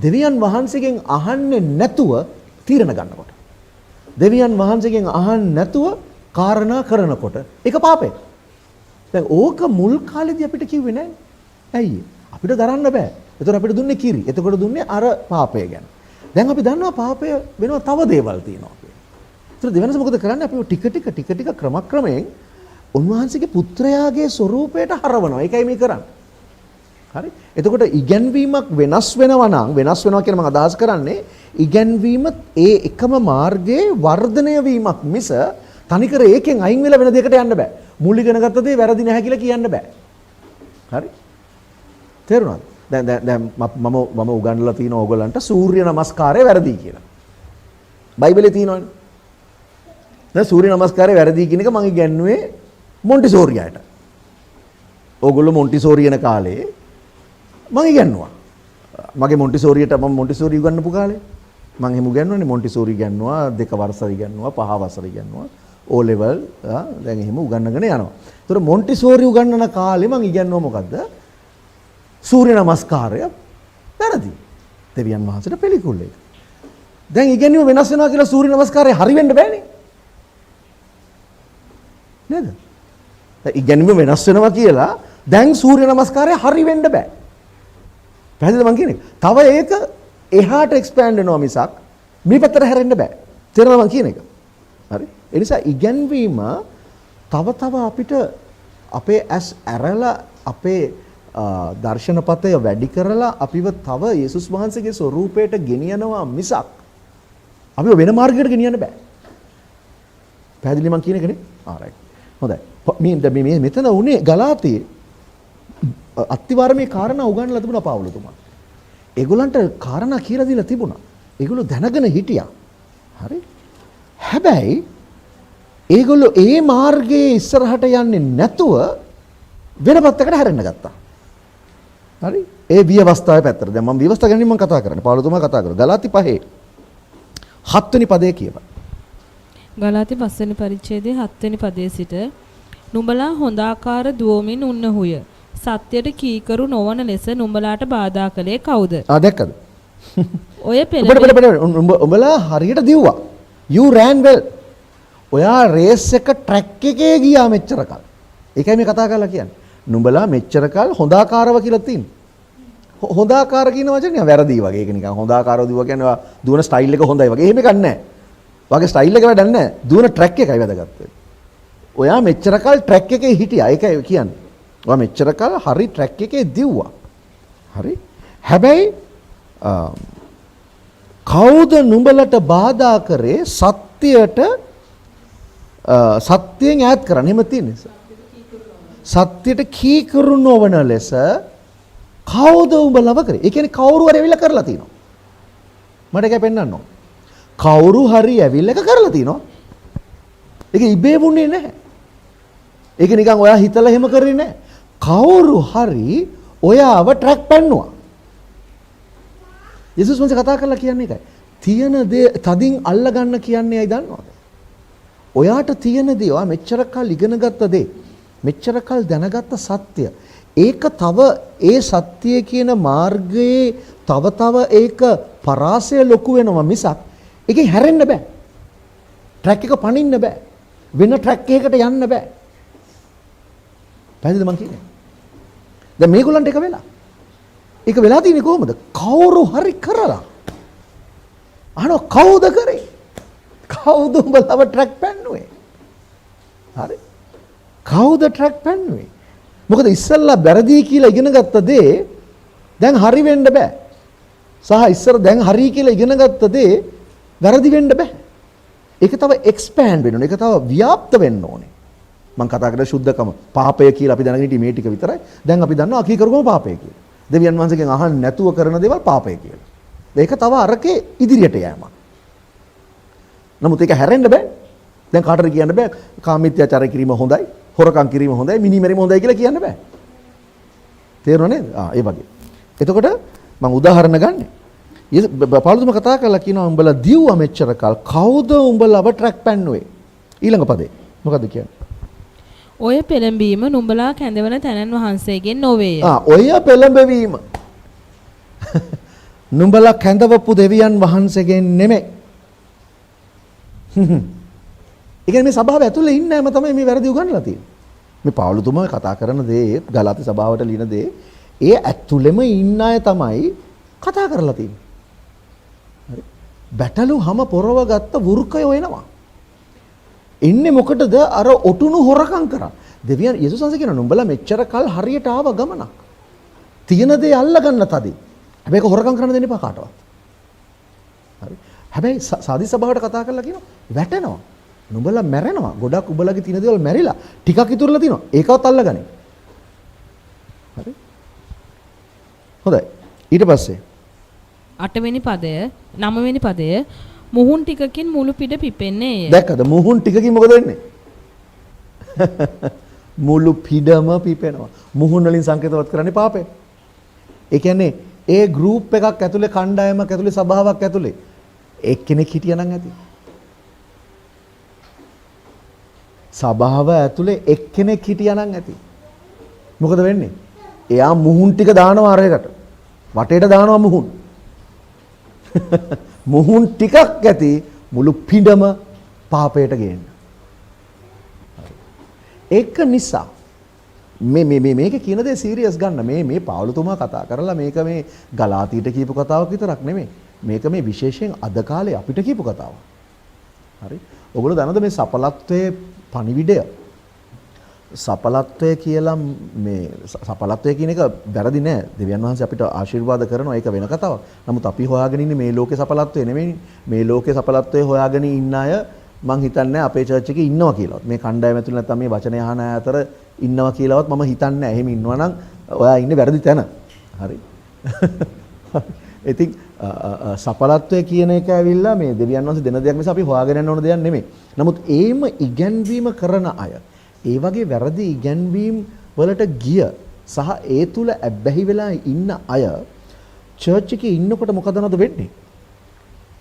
දෙවියන් වහන්සේගෙන් අහන්නේ නැතුව තීරණ ගන්නකොට. දෙවියන් වහන්සේගෙන් අහන්නේ නැතුව කාරණා කරනකොට ඒක පාපය. දැන් ඕක මුල් කාලේදී අපිට කිව්වේ නැහැ. ඇයි? අපිට දරන්න බෑ. ඒතර අපිට දුන්නේ කිරි. එතකොට දුන්නේ අර පාපය ගැන. දැන් අපි දන්නවා පාපය වෙනවා තව දේවල් තියෙනවා කියලා. ඒතර දෙවනස මොකද කරන්නේ? අපි ටික ටික ක්‍රමක්‍රමයෙන් උන්වහන්සේගේ පුත්‍රයාගේ ස්වරූපයට හරවනවා. ඒකයි මේ කරන්නේ. හරි? එතකොට ඉගැන්වීමක් වෙනස් වෙනවා කියන මම අදහස් කරන්නේ ඉගැන්වීම ඒ එකම මාර්ගයේ වර්ධනය වීමක් මිස තනිකර ඒකෙන් අයින් වෙලා වෙන දෙයකට යන්න බෑ. මුල් ඉගෙන ගත්ත දේ වැරදි නැහැ කියලා කියන්න බෑ. හරි? තේරුණාද? දැන් මම උගන්වලා තියෙන ඕගොල්ලන්ට සූර්ය නමස්කාරය වැරදි කියලා. බයිබලේ තියෙනවනේ. දැන් සූර්ය නමස්කාරය වැරදි කියන එක මම ඉගැන්නුවේ මොන්ටිසෝරියාට. ඕගොල්ලෝ මොන්ටිසෝරි යන කාලේ මම ඉගැන්නුවා. මගේ මොන්ටිසෝරියට මම මොන්ටිසෝරි උගන්වපු කාලේ මම එහෙම උගන්වන්නේ මොන්ටිසෝරි ඉගන්නුවා, 2 වසර ඉගන්නුවා, 5 වසර ඉගන්නුවා, O level දැන් එහෙම උගන්වගෙන යනවා. ඒතර මොන්ටිසෝරි උගන්වන කාලේ මම ඉගන්නුවා මොකද්ද? සූර්ය නමස්කාරය වැරදි. දෙවියන් වහන්සේට පිළිකුල් ඒක. දැන් ඉගැන්වීම වෙනස් වෙනවා කියලා සූර්ය නමස්කාරය හරි වෙන්න බෑනේ. නේද? දැන් ඉගැන්වීම වෙනස් වෙනවා කියලා දැන් සූර්ය නමස්කාරය හරි වෙන්න බෑ. පැහැදිලිද මං කියන්නේ? තව ඒක එහාට එක්ස්පෑන්ඩ් වෙනවා මිසක් මේ පැත්තට හැරෙන්න බෑ. තේරෙනවද මං කියන එක? හරි? ඒ නිසා ඉගැන්වීම තව අපිට අපේ ඇස් ඇරලා අපේ දර්ශනපතය වැඩි කරලා අපිව තව යේසුස් වහන්සේගේ ස්වරූපයට ගෙනියනවා මිසක් අපිව වෙන මාර්ගයකට ගෙනියන්න බෑ. පැහැදිලි මං කියන එකනේ? ආරයිට්. හොඳයි. මේ මෙතන උනේ ගලාතියේ අත්තිවාරමේ කාරණා උගන්වලා තිබුණා පාවුලතුමා. ඒගොල්ලන්ට කාරණා කියලා දීලා තිබුණා. ඒගොල්ලෝ දැනගෙන හිටියා. හරි? හැබැයි ඒගොල්ලෝ ඒ මාර්ගයේ ඉස්සරහට යන්නේ නැතුව වෙන පැත්තකට හැරෙන්න ගත්තා. හරි? ඒ විවස්ථාවේ පැත්තට. දැන් මම විවස්ථාව ගැන මම කතා කරන්නේ. පාවුලතුමා කතා කරා. ගලාති 5 7 වෙනි පදයේ කියපන්. ගලාති 5 වෙනි පරිච්ඡේදයේ 7 වෙනි පදයේ සිට නුඹලා හොඳාකාර දුවමින් උන්නහුය. සත්‍යයට කීකරු නොවන ලෙස නුඹලාට බාධා කළේ කවුද? දැක්කද? ඔය පෙළ උඹලා හරියට දිව්වා. You ran well. ඔයා රේස් එක ට්‍රැක් එකේ ගියා මෙච්චර කල්. ඒකයි මේ කතා කරලා කියන්නේ. නුඹලා මෙච්චර කල් හොඳාකාරව කියලා තියෙනවා. හොඳාකාර කියන වචනේ වැරදි වගේ. ඒක නිකන් හොඳාකාරව දුව කියන්නේ ඔයා දුවන ස්ටයිල් එක හොඳයි වගේ. එහෙම එකක් නැහැ. වගේ ස්ටයිල් එක වැඩක් නැහැ. දුවන ට්‍රැක් එකයි වැදගත්. ඔයා මෙච්චර කල් ට්‍රැක් එකේ හිටියා. ඒකයි කියන්නේ. ඔයා මෙච්චර කල් හරි ට්‍රැක් එකේ දිව්වා. හරි? හැබැයි කවුද නුඹලට බාධා කරේ සත්‍යයට සත්‍යයෙන් ඈත් කරන්න? එහෙම තියෙන්නේ. සත්‍යයට කීකරු නොවන ලෙස කවුද උඹලව කරේ? ඒ කියන්නේ කවුරු හරි ඇවිල්ලා කරලා තිනවා. මට ඒක පෙන්වන්න ඕන. කවුරු හරි ඇවිල්ලා එක කරලා තිනවා. ඒක ඉබේ වුණේ නැහැ. ඒක නිකන් ඔයා හිතලා එහෙම කරේ නැහැ. කවුරු හරි ඔයාව ට්‍රැක් පෙන්නුවා. යේසුස් වහන්සේ කතා කරලා කියන්නේ ඒකයි. තියෙන දේ තදින් අල්ල ගන්න කියන්නේ ඇයි දන්නවද? ඔයාට තියෙන දේ ඔයා මෙච්චර කල් ඉගෙනගත්ත දේ මෙච්චර කල් දැනගත්ත සත්‍ය ඒක තව ඒ සත්‍යය කියන මාර්ගයේ තව ඒක පරාසය ලොකු වෙනවා මිසක් ඒකේ හැරෙන්න බෑ. ට්‍රැක් එක පනින්න බෑ. වෙන ට්‍රැක් එකකට යන්න බෑ. පැහැදිලිද මං කියන්නේ? දැන් මේගොල්ලන්ට එක වෙලා. ඒක වෙලා තියෙන්නේ කොහොමද? කවුරු හරි කරලා. අහනවා කවුද කරේ? කවුද උඹලව ට්‍රැක් පෙන්නුවේ? හරි. කවුද ට්‍රැක් පෙන්නුවේ? මොකද ඉස්සල්ලා වැරදි කියලා ඉගෙන ගත්ත දේ දැන් හරි වෙන්න බෑ. සහ ඉස්සර දැන් හරි කියලා ඉගෙන ගත්ත දේ වැරදි වෙන්න බෑ. ඒක තව එක්ස්පෑන්ඩ් වෙන්න ඕනේ. ඒක තව ව්‍යාප්ත වෙන්න ඕනේ. මම කතා කරලා සුද්ධකම පාපය කියලා අපි දැනගෙන හිටියේ මේ ටික විතරයි. දැන් අපි දන්නවා අකීකරුකම පාපය කියලා. දෙවියන් වහන්සේගෙන් අහන්න නැතුව කරන දේවල් පාපය කියලා. ඒක තව අරකේ ඉදිරියට යෑමක්. නමුත් ඒක හැරෙන්න බෑ. දැන් කාටද කියන්න බෑ කාමීත්‍යාචාරය කිරීම හොඳයි, හොරකම් කිරීම හොඳයි, මිනිමැරීම හොඳයි කියලා කියන්න බෑ. තේරුණා නේද? ඒ වගේ. එතකොට මම උදාහරණ ගන්නෙ. පාවුලතුම කතා කරලා කියනවා උඹලා දිව්වා මෙච්චර කල් කවුද උඹලව ට්‍රැක් පෙන්නුවේ? ඊළඟ පදේ. මොකද්ද කියන්නේ? ඔය පෙළඹීම නුඹලා කැඳවන තැනන් වහන්සේගෙන් නොවේය. ඔය පෙළඹවීම නුඹලා කැඳවපු දෙවියන් වහන්සේගෙන් නෙමෙයි. ඒ කියන්නේ මේ සභාව ඇතුලේ ඉන්නෑම තමයි මේ වැරදි උගන්වලා තියෙන්නේ. මේ පාවුලතුමා කතා කරන දේ ගලාති සභාවට ලියන දේ ඒ ඇතුලෙම ඉන්න අය තමයි කතා කරලා තියෙන්නේ. හරි. බැටළු හැම පොරව ගත්ත වෘකය වෙනවා. එන්නේ මොකටද? අර ඔටුනු හොරකම් කරා. දෙවියන් යේසුස් වහන්සේ කියනවා නුඹලා මෙච්චර කල් හරියට ආව ගමනක්. තියෙන දේ අල්ල ගන්න තදී. හැබැයි ඒක හොරකම් කරන්න දෙන්න එපා කාටවත්. හරි. හැබැයි සාදි සභාවට කතා කරලා කියනවා වැටෙනවා. නුඹලා මැරෙනවා. ගොඩක් උඹලගේ තියෙන දේවල් මැරිලා ටිකක් ඉතුරුලා තියෙනවා. ඒකවත් අල්ලගනින්. හරි. හොඳයි. ඊට පස්සේ 8 වෙනි පදය 9 වෙනි පදය මුහුන් ටිකකින් මුළු පිට පිපෙන්නේය. දැක්කද? මුහුන් ටිකකින් මොකද වෙන්නේ? මුළු පිටම පිපෙනවා. මුහුන් වලින් සංකේතවත් කරන්නේ පාපය. ඒ කියන්නේ ඒ ගෲප් එකක් ඇතුලේ කණ්ඩායමක් ඇතුලේ සභාවක් ඇතුලේ එක්කෙනෙක් හිටියනම් ඇති. සභාව ඇතුලේ එක්කෙනෙක් හිටියනම් ඇති. මොකද වෙන්නේ? එයා මුහුන් ටික දානවා අරයකට. වටේට දානවා මුහුන්. මුහුන් ටිකක් ඇති මුළු පිටම පාපයට ගේන්න. ඒක නිසා මේක කියන දේ සීරියස් ගන්න. මේ පාවුලතුමා කතා කරලා මේක මේ ගලාතීට කියපු කතාවක් විතරක් නෙමෙයි. මේක මේ විශේෂයෙන් අද කාලේ අපිට කියපු කතාවක්. හරි. ඔයගොල්ලෝ දන්නවද මේ සපලත්වයේ පණිවිඩය? සපලත්වය කියලා මේ සපලත්වය කියන එක වැරදි නෑ. දෙවියන් වහන්සේ අපිට ආශිර්වාද කරනවා. ඒක වෙන කතාවක්. නමුත් අපි හොයාගෙන ඉන්නේ මේ ලෝකේ සපලත්වය නෙමෙයි. මේ ලෝකේ සපලත්වය හොයාගෙන ඉන්න අය මං හිතන්නේ අපේ චර්ච් එකේ ඉන්නවා කියලාවත්. මේ කණ්ඩායම ඇතුළේ නැත්නම් මේ වචනය අහන අය අතර ඉන්නවා කියලාවත් මම හිතන්නේ නැහැ. එහෙම ඉන්නවනම් ඔයා ඉන්නේ වැරදි තැන. හරි. ඉතින් සපලත්වය කියන එක ඇවිල්ලා මේ දෙවියන් වහන්සේ දෙන දෙයක් නිසා අපි හොයාගෙන යන්න ඕන දෙයක් නෙමෙයි. නමුත් ඒම ඉගැන්වීම කරන අය ඒ වගේ වැරදි ඉගැන්වීම් වලට ගිය සහ ඒ තුල ඇබ්බැහි වෙලා ඉන්න අය චර්ච් එකේ ඉන්නකොට මොකද වෙන්නේ?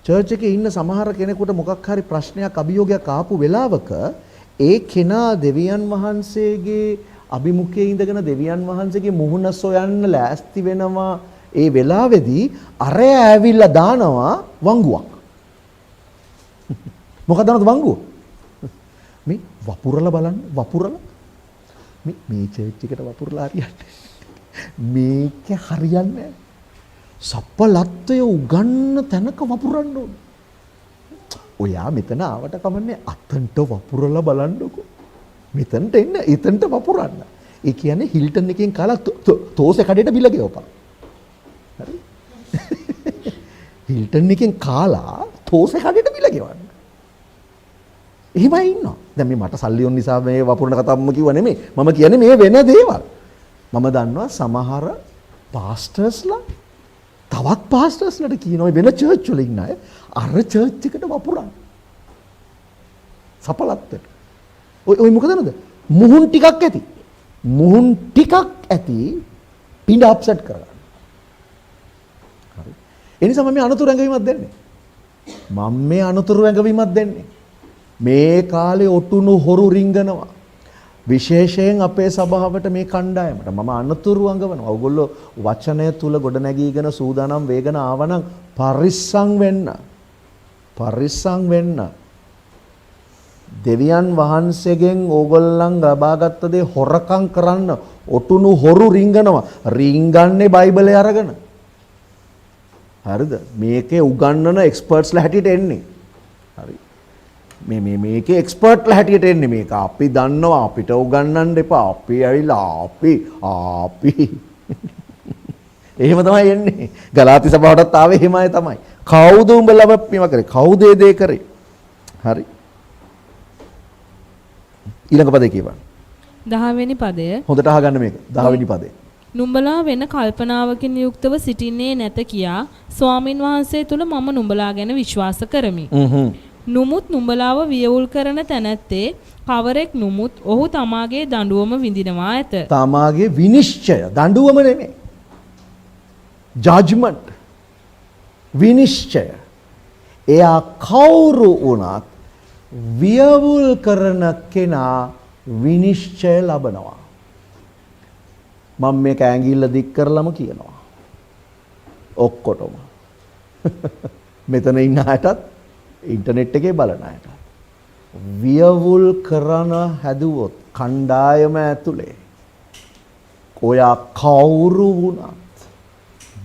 චර්ච් එකේ ඉන්න සමහර කෙනෙකුට මොකක් හරි ප්‍රශ්නයක් අභියෝගයක් ආපු වෙලාවක ඒ කෙනා දෙවියන් වහන්සේගේ අභිමුඛයේ ඉඳගෙන දෙවියන් වහන්සේගේ මුහුණ සොයන්න ලෑස්ති වෙනවා. ඒ වෙලාවේදී අරය ඇවිල්ලා දානවා වංගුවක්. මොකද වංගුව? මේ වපුරලා බලන්න වපුරලා මේ චර්ච් එකට වපුරලා හරියන්නේ. මේක හරියන්නේ නැහැ. සප්පලත්වය උගන්න තැනක වපුරන්න ඕන. ඔයා මෙතන ආවට කමන්නේ අතන්ට වපුරලා බලන්නකෝ. මෙතනට එන්න එතනට වපුරන්න. ඒ කියන්නේ හිල්ටන් එකෙන් කාලා තෝසේ කඩේට බිල ගෙවපන්. හරි? හිල්ටන් එකෙන් කාලා තෝසේ කඩේට බිල ගෙවන්න. එහෙමයි ඉන්නවා. දැන් මේ මට සල්ලි ඔන්න නිසා මේ වපුරන කතාවම කිව්ව නෙමෙයි. මම කියන්නේ මේ වෙන දේවල්. මම දන්නවා සමහර පාස්ටර්ස්ලා තවත් පාස්ටර්ස්ලාට කියනවා වෙන චර්ච් වල ඉන්න අය අර චර්ච් එකට වපුරන්න. සපලත්තට. ඔය මොකද නේද? මුහුන් ටිකක් ඇති. මුහුන් ටිකක් ඇති පිඬ අප්සෙට් කරගන්න. හරි. ඒ නිසා මම මේ අනතුරු ඇඟවීමක් දෙන්නේ. මම මේ අනතුරු ඇඟවීමක් දෙන්නේ. මේ කාලේ ඔටුනු හොරු රිංගනවා. විශේෂයෙන් අපේ සභාවට මේ කණ්ඩායමට මම අනතුරු අඟවනවා. ඔයගොල්ලෝ වචනය තුල ගොඩ නැගීගෙන සූදානම් වේගන ආවනම් පරිස්සම් වෙන්න. පරිස්සම් වෙන්න. දෙවියන් වහන්සේගෙන් ඕගොල්ලන් ලබාගත්ත දේ හොරකම් කරන්න ඔටුනු හොරු රිංගනවා. රිංගන්නේ බයිබලේ අරගෙන. හරිද? මේකේ උගන්නන එක්ස්පර්ට්ස්ලා හැටියට එන්නේ. හරි. මේකේ එක්ස්පර්ට්ලා හැටියට එන්නේ මේක. අපි දන්නවා අපිට උගන්නන්න එපා. අපි ඇවිල්ලා අපි එහෙම තමයි එන්නේ. ගලාති සභාවටත් ආවේ එහෙමයි තමයි. කවුද උඹලව මේව කරේ? කවුද ඒ දේ කරේ? හරි. ඊළඟ පදේ කියවන්න. 10 වෙනි පදය. හොඳට අහගන්න මේක. 10 වෙනි පදේ. නුඹලා වෙන කල්පනාවකින් යුක්තව සිටින්නේ නැත කියා ස්වාමින් වහන්සේ තුල මම නුඹලා ගැන විශ්වාස කරමි. නුමුත් නුඹලාව වියවුල් කරන තැනැත්තේ කවරෙක් නුමුත් ඔහු තමාගේ දඬුවම විඳිනවා ඇත. තමාගේ විනිශ්චය දඬුවම නෙමෙයි. ජජ්මන්ට් විනිශ්චය. එයා කවුරු වුණත් වියවුල් කරන කෙනා විනිශ්චය ලබනවා. මම මේක ඇඟිල්ල දික් කරලම කියනවා. ඔක්කොටම. මෙතන ඉන්න අයටත් ඉන්ටර්නෙට් එකේ බලන අයට වියවුල් කරන හැදුවොත් කණ්ඩායම ඇතුලේ ඔයා කවුරු වුණත්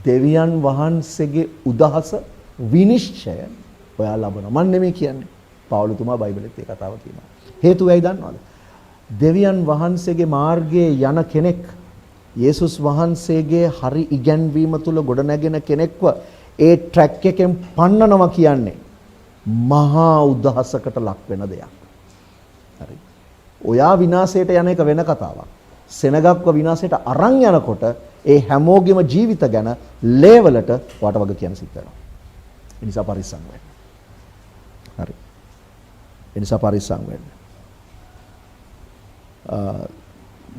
දෙවියන් වහන්සේගේ උදහස විනිශ්චය ඔයා ලබනවා. මම නෙමෙයි කියන්නේ. පවුලතුමා බයිබලෙත් ඒ කතාව කියනවා. හේතුව ඇයි දන්නවද? දෙවියන් වහන්සේගේ මාර්ගයේ යන කෙනෙක් යේසුස් වහන්සේගේ හරි ඉගැන්වීම තුල ගොඩනැගෙන කෙනෙක්ව ඒ ට්‍රැක් එකෙන් පන්නනවා කියන්නේ මහා උදහසකට ලක් වෙන දෙයක්. හරි. ඔයා විනාශයට යන එක වෙන කතාවක්. සෙනගක්ව විනාශයට අරන් යනකොට ඒ හැමෝගෙම ජීවිත ගැන ලේවලට වට වග කියන සිත් වෙනවා. ඒ නිසා පරිස්සම් වෙන්න. හරි. ඒ නිසා පරිස්සම් වෙන්න.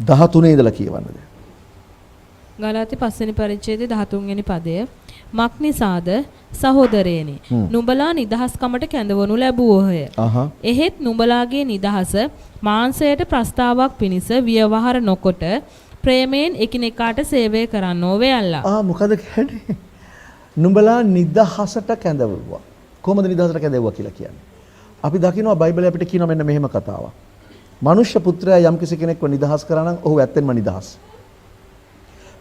13 ඉඳලා කියවන්නද? ගලාති 5 වෙනි පරිච්ඡේදයේ 13 වෙනි පදය. මක්නිසාද සහෝදරයනි නුඹලා නිදහස්කමට කැඳවනු ලැබුවෝය. එහෙත් නුඹලාගේ නිදහස මාංශයට ප්‍රස්තාවක් පිණිස ව්‍යවහාර නොකොට ප්‍රේමයෙන් එකිනෙකාට සේවය කරන්නෝ වේයල්ලා. මොකද කියන්නේ? නුඹලා නිදහසට කැඳවුවා. කොහොමද නිදහසට කැඳවුවා කියලා කියන්නේ? අපි දකිනවා බයිබලයේ අපිට කියනවා මෙන්න මෙහෙම කතාවක්. මනුෂ්‍ය පුත්‍රයා යම්කිසි කෙනෙක්ව නිදහස් කරා නම් ඔහු ඇත්තෙන්ම නිදහස්.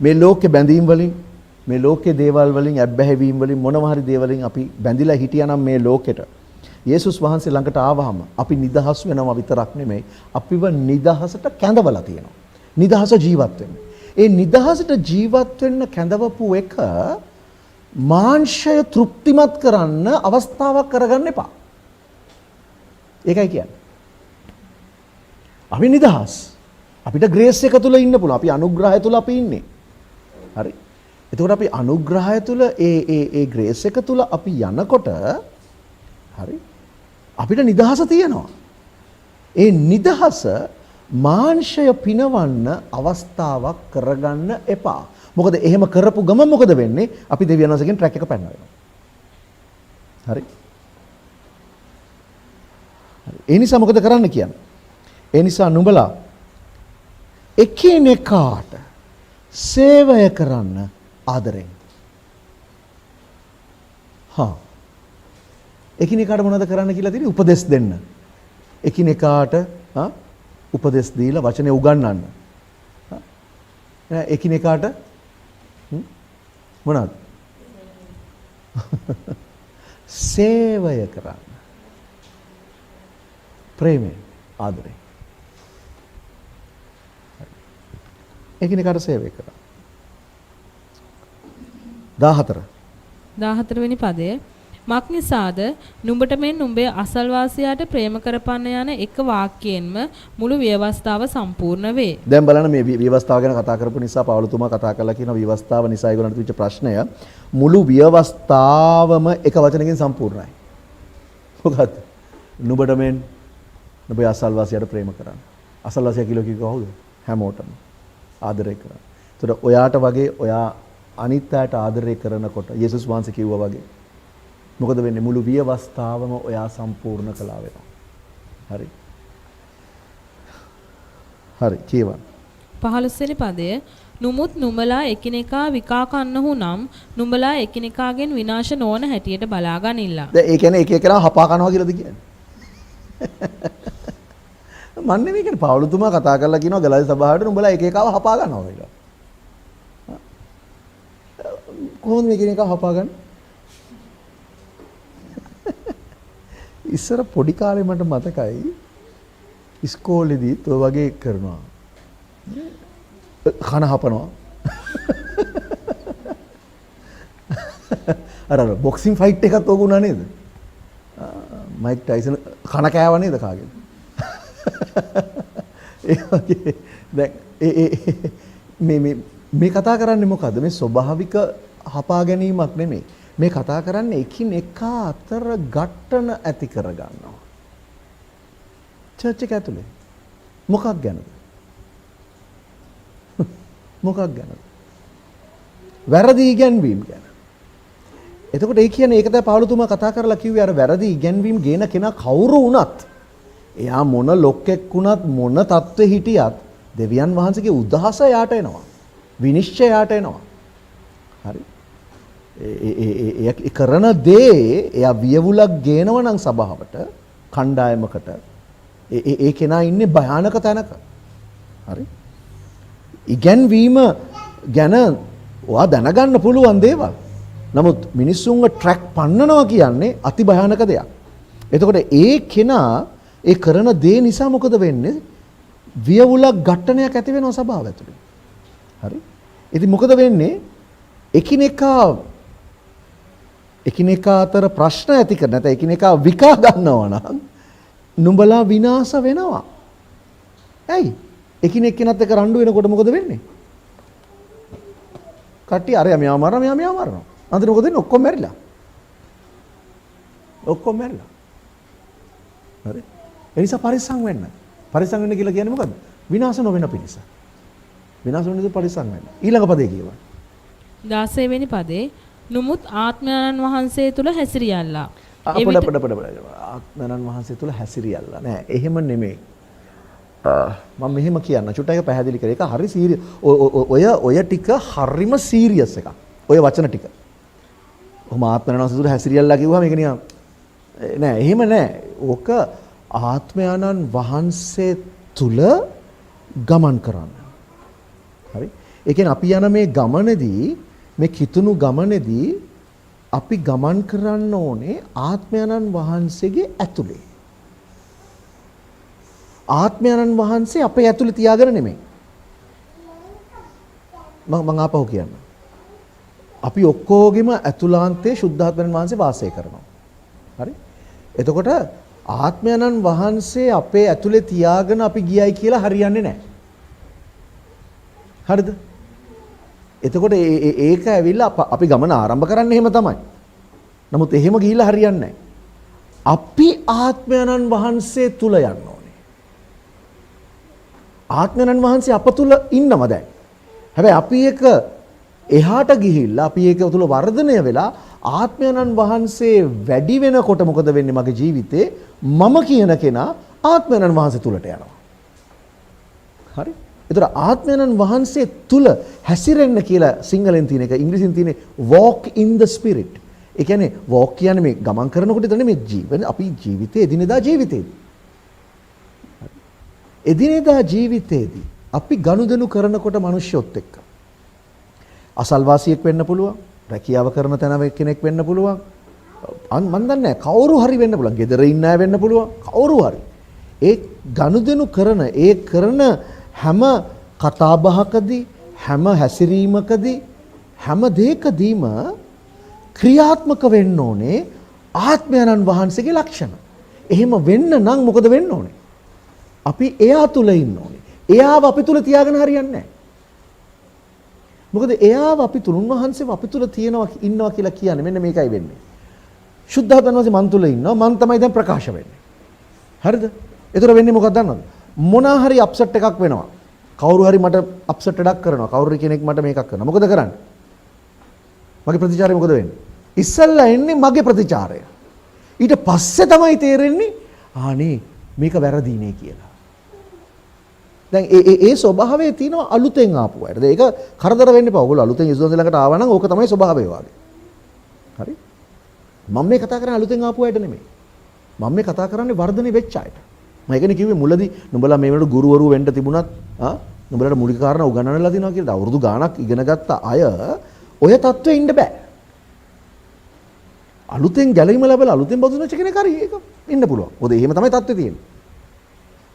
මේ ලෝකේ බැඳීම් වලින් මේ ලෝකේ දේවල් වලින් ඇබ්බැහිවීම් වලින් මොනවා හරි දේවලින් අපි බැඳිලා හිටියානම් මේ ලෝකෙට යේසුස් වහන්සේ ළඟට ආවහම අපි නිදහස් වෙනවා විතරක් නෙමෙයි අපිව නිදහසට කැඳවලා තියෙනවා. නිදහස ජීවත් වෙන්න. ඒ නිදහසට ජීවත් වෙන්න කැඳවපු එක මාංශය තෘප්තිමත් කරන්න අවස්ථාවක් කරගන්න එපා. ඒකයි කියන්නේ. අපි නිදහස්. අපිට ග්‍රේස් එක තුල ඉන්න පුළුවන්. අපි අනුග්‍රහය තුල අපි ඉන්නේ. හරි. එතකොට අපි අනුග්‍රහය තුල ඒ ග්‍රේස් එක තුල අපි යනකොට හරි අපිට නිදහස තියෙනවා. ඒ නිදහස මාංශය පිනවන්න අවස්ථාවක් කරගන්න එපා. මොකද එහෙම කරපු ගමන් මොකද වෙන්නේ? අපි දෙවියන් වහන්සේගෙන් ට්‍රැක් එක පැනන වෙනවා. හරි. ඒ නිසා මොකද කරන්න කියන්නේ? ඒ නිසා නුඹලා එකිනෙකාට සේවය කරන්න ආදරෙන්. එකිනෙකාට මොනවද කරන්න කියලා තියෙන්නේ? උපදෙස් දෙන්න. එකිනෙකාට උපදෙස් දීලා වචනේ උගන්වන්න. එකිනෙකාට මොනවාද? සේවය කරන්න. ප්‍රේමය, ආදරය. එකිනෙකාට සේවය කරන්න. 14 වෙනි පදය මක්නිසාද නුඹට මෙන් නුඹේ අසල්වාසියාට ප්‍රේම කරපන්න යන එක වාක්‍යයෙන්ම මුළු ව්‍යවස්ථාව සම්පූර්ණ වේ. දැන් බලන්න මේ ව්‍යවස්ථාව ගැන කතා කරපු නිසා පවුලතුමා කතා කළා කියන ව්‍යවස්ථාව නිසා ඒගොල්ලන්ට තිබිච්ච ප්‍රශ්නය මුළු ව්‍යවස්ථාවම එක වචනකින් සම්පූර්ණයි. මොකද්ද? නුඹට මෙන් නුඹේ අසල්වාසියාට ප්‍රේම කරන්න. අසල්වාසියා කියලා කිව්ව කවුද? හැමෝටම ආදරය කරන්න. ඒතර ඔයාට වගේ ඔයා අනිත් අයට ආදරය කරනකොට යේසුස් වහන්සේ කිව්වා වගේ මොකද වෙන්නේ? මුළු ව්‍යවස්ථාවම ඔයා සම්පූර්ණ කළා වෙනවා. හරි. හරි කියවන්න. 15 වෙනි පදය නුමුත් නුඹලා එකිනෙකා විකා කන්නහු නම් නුඹලා එකිනෙකාගෙන් විනාශ නොවන හැටියට බලා ගනිල්ලා. දැන් ඒ කියන්නේ එක එකනා හපා කනවා කියලාද කියන්නේ? මන්නේ මේ කියන්නේ පවුලතුමා කතා කරලා කියනවා ගලාදී සභාවට නුඹලා එක එකව හපා ගන්නවා කියලා. කොහොමද මේ කෙනෙක් හපා ගන්න? ඉස්සර පොඩි කාලේ මට මතකයි ඉස්කෝලේදීත් ඔය වගේ කරනවා. කන හපනවා. අර බොක්සින් ෆයිට් එකක් ඕක උනා නේද? මයික් ටයිසන් කන කෑව නේද කාගෙන්? ඒ වගේ දැන් මේ කතා කරන්නේ මොකද්ද? මේ ස්වභාවික හපා ගැනීමක් නෙමෙයි. මේ කතා කරන්නේ එකිනෙකා අතර ගැටන ඇති කර ගන්නවා. චර්ච් එක ඇතුලේ. මොකක් ගැනද? මොකක් ගැනද? වැරදි ඉගැන්වීම ගැන. එතකොට ඒ කියන්නේ ඒක තමයි පවුලතුමා කතා කරලා කිව්වේ අර වැරදි ඉගැන්වීම ගේන කෙනා කවුරු වුණත් එයා මොන ලොක්ෙක් වුණත් මොන තත්ත්වෙ හිටියත් දෙවියන් වහන්සේගේ උදහස යාට එනවා. විනිශ්චය යාට එනවා. හරි. ඒ කරන දේ එයා වියවුලක් ගේනව නම් සභාවට කණ්ඩායමකට ඒ කෙනා ඉන්නේ භයානක තැනක. හරි. ඉගැන්වීම ගැන ඔයා දැනගන්න පුළුවන් දේවල්. නමුත් මිනිස්සුන්ව ට්‍රැක් පන්නනවා කියන්නේ අති භයානක දෙයක්. එතකොට ඒ කෙනා ඒ කරන දේ නිසා මොකද වෙන්නේ? වියවුලක් ඝට්ටනයක් ඇති වෙනවා සභාව ඇතුලේ. හරි. ඉතින් මොකද වෙන්නේ? එකිනෙකා අතර ප්‍රශ්න ඇති කර නැත්නම් එකිනෙකා විකා ගන්නවා නම් නුඹලා විනාශ වෙනවා. ඇයි? එකිනෙකනත් එක්ක රණ්ඩු වෙනකොට මොකද වෙන්නේ? කට්ටිය අරයා මෙයා මරනවා මෙයා මරනවා. අන්තිමට මොකද වෙන්නේ? ඔක්කොම මැරිලා. ඔක්කොම මැරිලා. හරි. ඒ නිසා පරිස්සම් වෙන්න. පරිස්සම් වෙන්න කියලා කියන්නේ මොකද්ද? විනාශ නොවෙන පිණිස. විනාශ වෙන නිසා පරිස්සම් වෙන්න. ඊළඟ පදේ කියවන්න. 16 වෙනි පදේ නුමුත් ආත්මයන්න් වහන්සේ තුල හැසිරියල්ලා. ආත්මයන්න් වහන්සේ තුල හැසිරියල්ලා නෑ. එහෙම නෙමෙයි. මම මෙහෙම කියන්න චුට්ටක් පැහැදිලි කරේ. ඒක හරි සීරියස්. ඔය ටික හරිම සීරියස් එකක්. ඔය වචන ටික. ඔහොම ආත්මයන්න් වහන්සේ තුල හැසිරියල්ලා කිව්වම මේක නිකන් නෑ. එහෙම නෑ. ඕක ආත්මයන්න් වහන්සේ තුල ගමන් කරන්න. හරි. ඒ කියන්නේ අපි යන මේ ගමනේදී මේ කිතුණු ගමනේදී අපි ගමන් කරන්න ඕනේ ආත්මයන්න් වහන්සේගේ ඇතුලේ. ආත්මයන්න් වහන්සේ අපේ ඇතුලේ තියාගෙන නෙමෙයි. මම ආපහු කියන්න. අපි ඔක්කොගෙම ඇතුළාන්තයේ ශුද්ධාත්මයන් වහන්සේ වාසය කරනවා. හරි? එතකොට ආත්මයන්න් වහන්සේ අපේ ඇතුලේ තියාගෙන අපි ගියයි කියලා හරියන්නේ නැහැ. හරිද? එතකොට ඒක ඇවිල්ලා අපි ගමන ආරම්භ කරන්න එහෙම තමයි. නමුත් එහෙම ගිහිල්ලා හරියන්නේ නැහැ. අපි ආත්මයන්න් වහන්සේ තුල යන්න ඕනේ. ආත්මයන්න් වහන්සේ අප තුල ඉන්නවා දැන්. හැබැයි අපි ඒක එහාට ගිහිල්ලා අපි ඒක තුල වර්ධනය වෙලා ආත්මයන්න් වහන්සේ වැඩි වෙනකොට මොකද වෙන්නේ මගේ ජීවිතේ? මම කියන කෙනා ආත්මයන්න් වහන්සේ තුලට යනවා. හරි? ඒතර ආත්මයන්න් වහන්සේ තුල හැසිරෙන්න කියලා සිංහලෙන් තියෙන එක ඉංග්‍රීසියෙන් තියෙන walk in the spirit. ඒ කියන්නේ walk කියන්නේ මේ ගමන් කරනකොට ඉතින් මේ ජීවන අපි ජීවිතේ එදිනෙදා ජීවිතේදී. එදිනෙදා ජීවිතේදී අපි ගනුදෙනු කරනකොට මිනිස්සුත් එක්ක අසල්වාසියෙක් වෙන්න පුළුවන්, රැකියාව කරන තැන කෙනෙක් වෙන්න පුළුවන්. මම දන්නේ නැහැ කවුරු හරි වෙන්න පුළුවන්. ගෙදර ඉන්න අය වෙන්න පුළුවන්. කවුරු හරි. ඒ ගනුදෙනු කරන හැම කතාබහකදී, හැම හැසිරීමකදී, හැම දෙයකදීම ක්‍රියාත්මක වෙන්න ඕනේ ආත්මයන්න් වහන්සේගේ ලක්ෂණ. එහෙම වෙන්න නම් මොකද වෙන්න ඕනේ? අපි එයා තුල ඉන්න ඕනේ. එයාව අපි තුල තියාගෙන හරියන්නේ නැහැ. මොකද එයාව අපි තුල උන්වහන්සේව අපි තුල ඉන්නවා කියලා කියන්නේ මෙන්න මේකයි වෙන්නේ. සුද්ධාත්මයන් වහන්සේ මන් තුල ඉන්නවා. මන් තමයි දැන් ප්‍රකාශ වෙන්නේ. හරිද? ඒතර වෙන්නේ මොකක්ද දන්නවද? මොනවා හරි අප්සෙට් එකක් වෙනවා. කවුරු හරි මට අප්සෙට් එකක් කරනවා. කවුරු හරි කෙනෙක් මට මේකක් කරනවා. මොකද කරන්නේ? මගේ ප්‍රතිචාරය මොකද වෙන්නේ? ඉස්සල්ලා එන්නේ මගේ ප්‍රතිචාරය. ඊට පස්සේ තමයි තේරෙන්නේ ආනේ මේක වැරදීනේ කියලා. දැන් ඒ ස්වභාවය තියෙනවා අලුතෙන් ආපු අයට. ඒක කරදර වෙන්න එපා. ඔයගොල්ලෝ අලුතෙන් යසුස් ළඟට ආවා නම් ඕක තමයි ස්වභාවය වාගේ. හරි? මම මේ කතා කරන්නේ අලුතෙන් ආපු අයට නෙමෙයි. මම මේ කතා කරන්නේ වර්ධනය වෙච්ච අයට. මම ඒකනේ කිව්වේ මුලදී නුඹලා මේ වෙනකොට ගුරුවරු වෙන්න තිබුණත් නුඹලාට මූලික කාරණා උගන්වන්නලා තියෙනවා කියලා. අවුරුදු ගාණක් ඉගෙන ගත්ත අය ඔය තත්ත්වෙ ඉන්න බෑ. අලුතෙන් ගැලවීම ලැබලා අලුතෙන් බදුනච්ච කෙනෙක් හරි ඒක ඉන්න පුළුවන්. මොකද එහෙම තමයි තත්ත්වෙ තියෙන්නේ.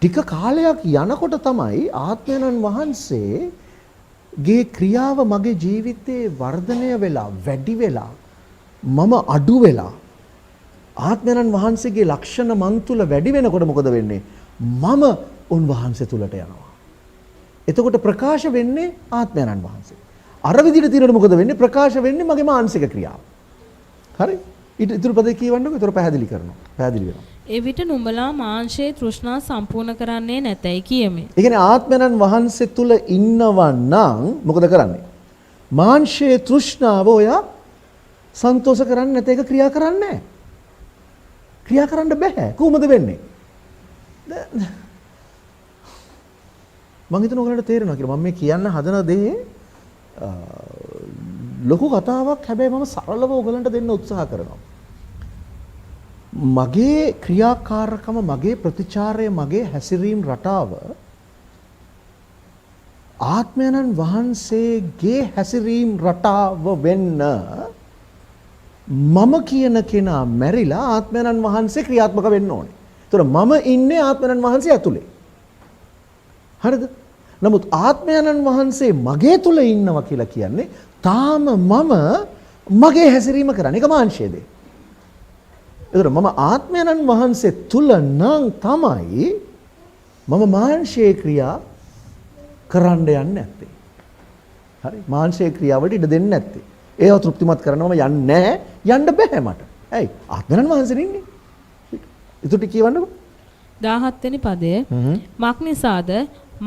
ටික කාලයක් යනකොට තමයි ආත්මයන්න් වහන්සේගේ ක්‍රියාව මගේ ජීවිතේ වර්ධනය වෙලා වැඩි වෙලා මම අඩු වෙලා ආත්මයන්න් වහන්සේගේ ලක්ෂණ මන් තුල වැඩි වෙනකොට මොකද වෙන්නේ? මම උන්වහන්සේ තුලට යනවා. එතකොට ප්‍රකාශ වෙන්නේ ආත්මයන්න් වහන්සේ. අර විදිහට තියෙනකොට මොකද වෙන්නේ? ප්‍රකාශ වෙන්නේ මගේ මානසික ක්‍රියාව. හරි? ඊටු පදේ කියවන්නකො. ඒතර පැහැදිලි කරනවා. පැහැදිලි වෙනවා. ඒ විට නුඹලා මාංශයේ තෘෂ්ණා සම්පූර්ණ කරන්නේ නැතයි කියමි. ඒ කියන්නේ ආත්මයන්න් වහන්සේ තුල ඉන්නවා නම් මොකද කරන්නේ? මාංශයේ තෘෂ්ණාව ඔයා සන්තෝෂ කරන්නේ නැත. ඒක ක්‍රියා කරන්නේ නැහැ. ක්‍රියා කරන්න බෑ. කොහොමද වෙන්නේ? මම හිතනවා ඔයාලට තේරෙනවා කියලා. මම මේ කියන්න හදන දේ ලොකු කතාවක්. හැබැයි මම සරලව ඔයගලන්ට දෙන්න උත්සාහ කරනවා. මගේ ක්‍රියාකාරකම, මගේ ප්‍රතිචාරය, මගේ හැසිරීම් රටාව ආත්මයන්න් වහන්සේගේ හැසිරීම් රටාව වෙන්න මම කියන කෙනා මැරිලා ආත්මයන්න් වහන්සේ ක්‍රියාත්මක වෙන්න ඕනේ. ඒතර මම ඉන්නේ ආත්මයන්න් වහන්සේ ඇතුලේ. හරිද? නමුත් ආත්මයන්න් වහන්සේ මගේ තුල ඉන්නවා කියලා කියන්නේ තාම මම මගේ හැසිරීම කරන්නේ. ඒක මාංශයේදී. ඒතර මම ආත්මයන්න් වහන්සේ තුල නම් තමයි මම මාංශයේ ක්‍රියා කරන්න යන්නේ නැත්තේ. හරි? මාංශයේ ක්‍රියාවලට ඉඩ දෙන්නේ නැත්තේ. ඒව තෘප්තිමත් කරනවම යන්නේ නැහැ. යන්න බෑ මට. ඇයි? ආත්මයන්න් වහන්සේ ඉන්නේ. ඊට කියවන්නකො. 17 වෙනි පදය. මක් නිසාද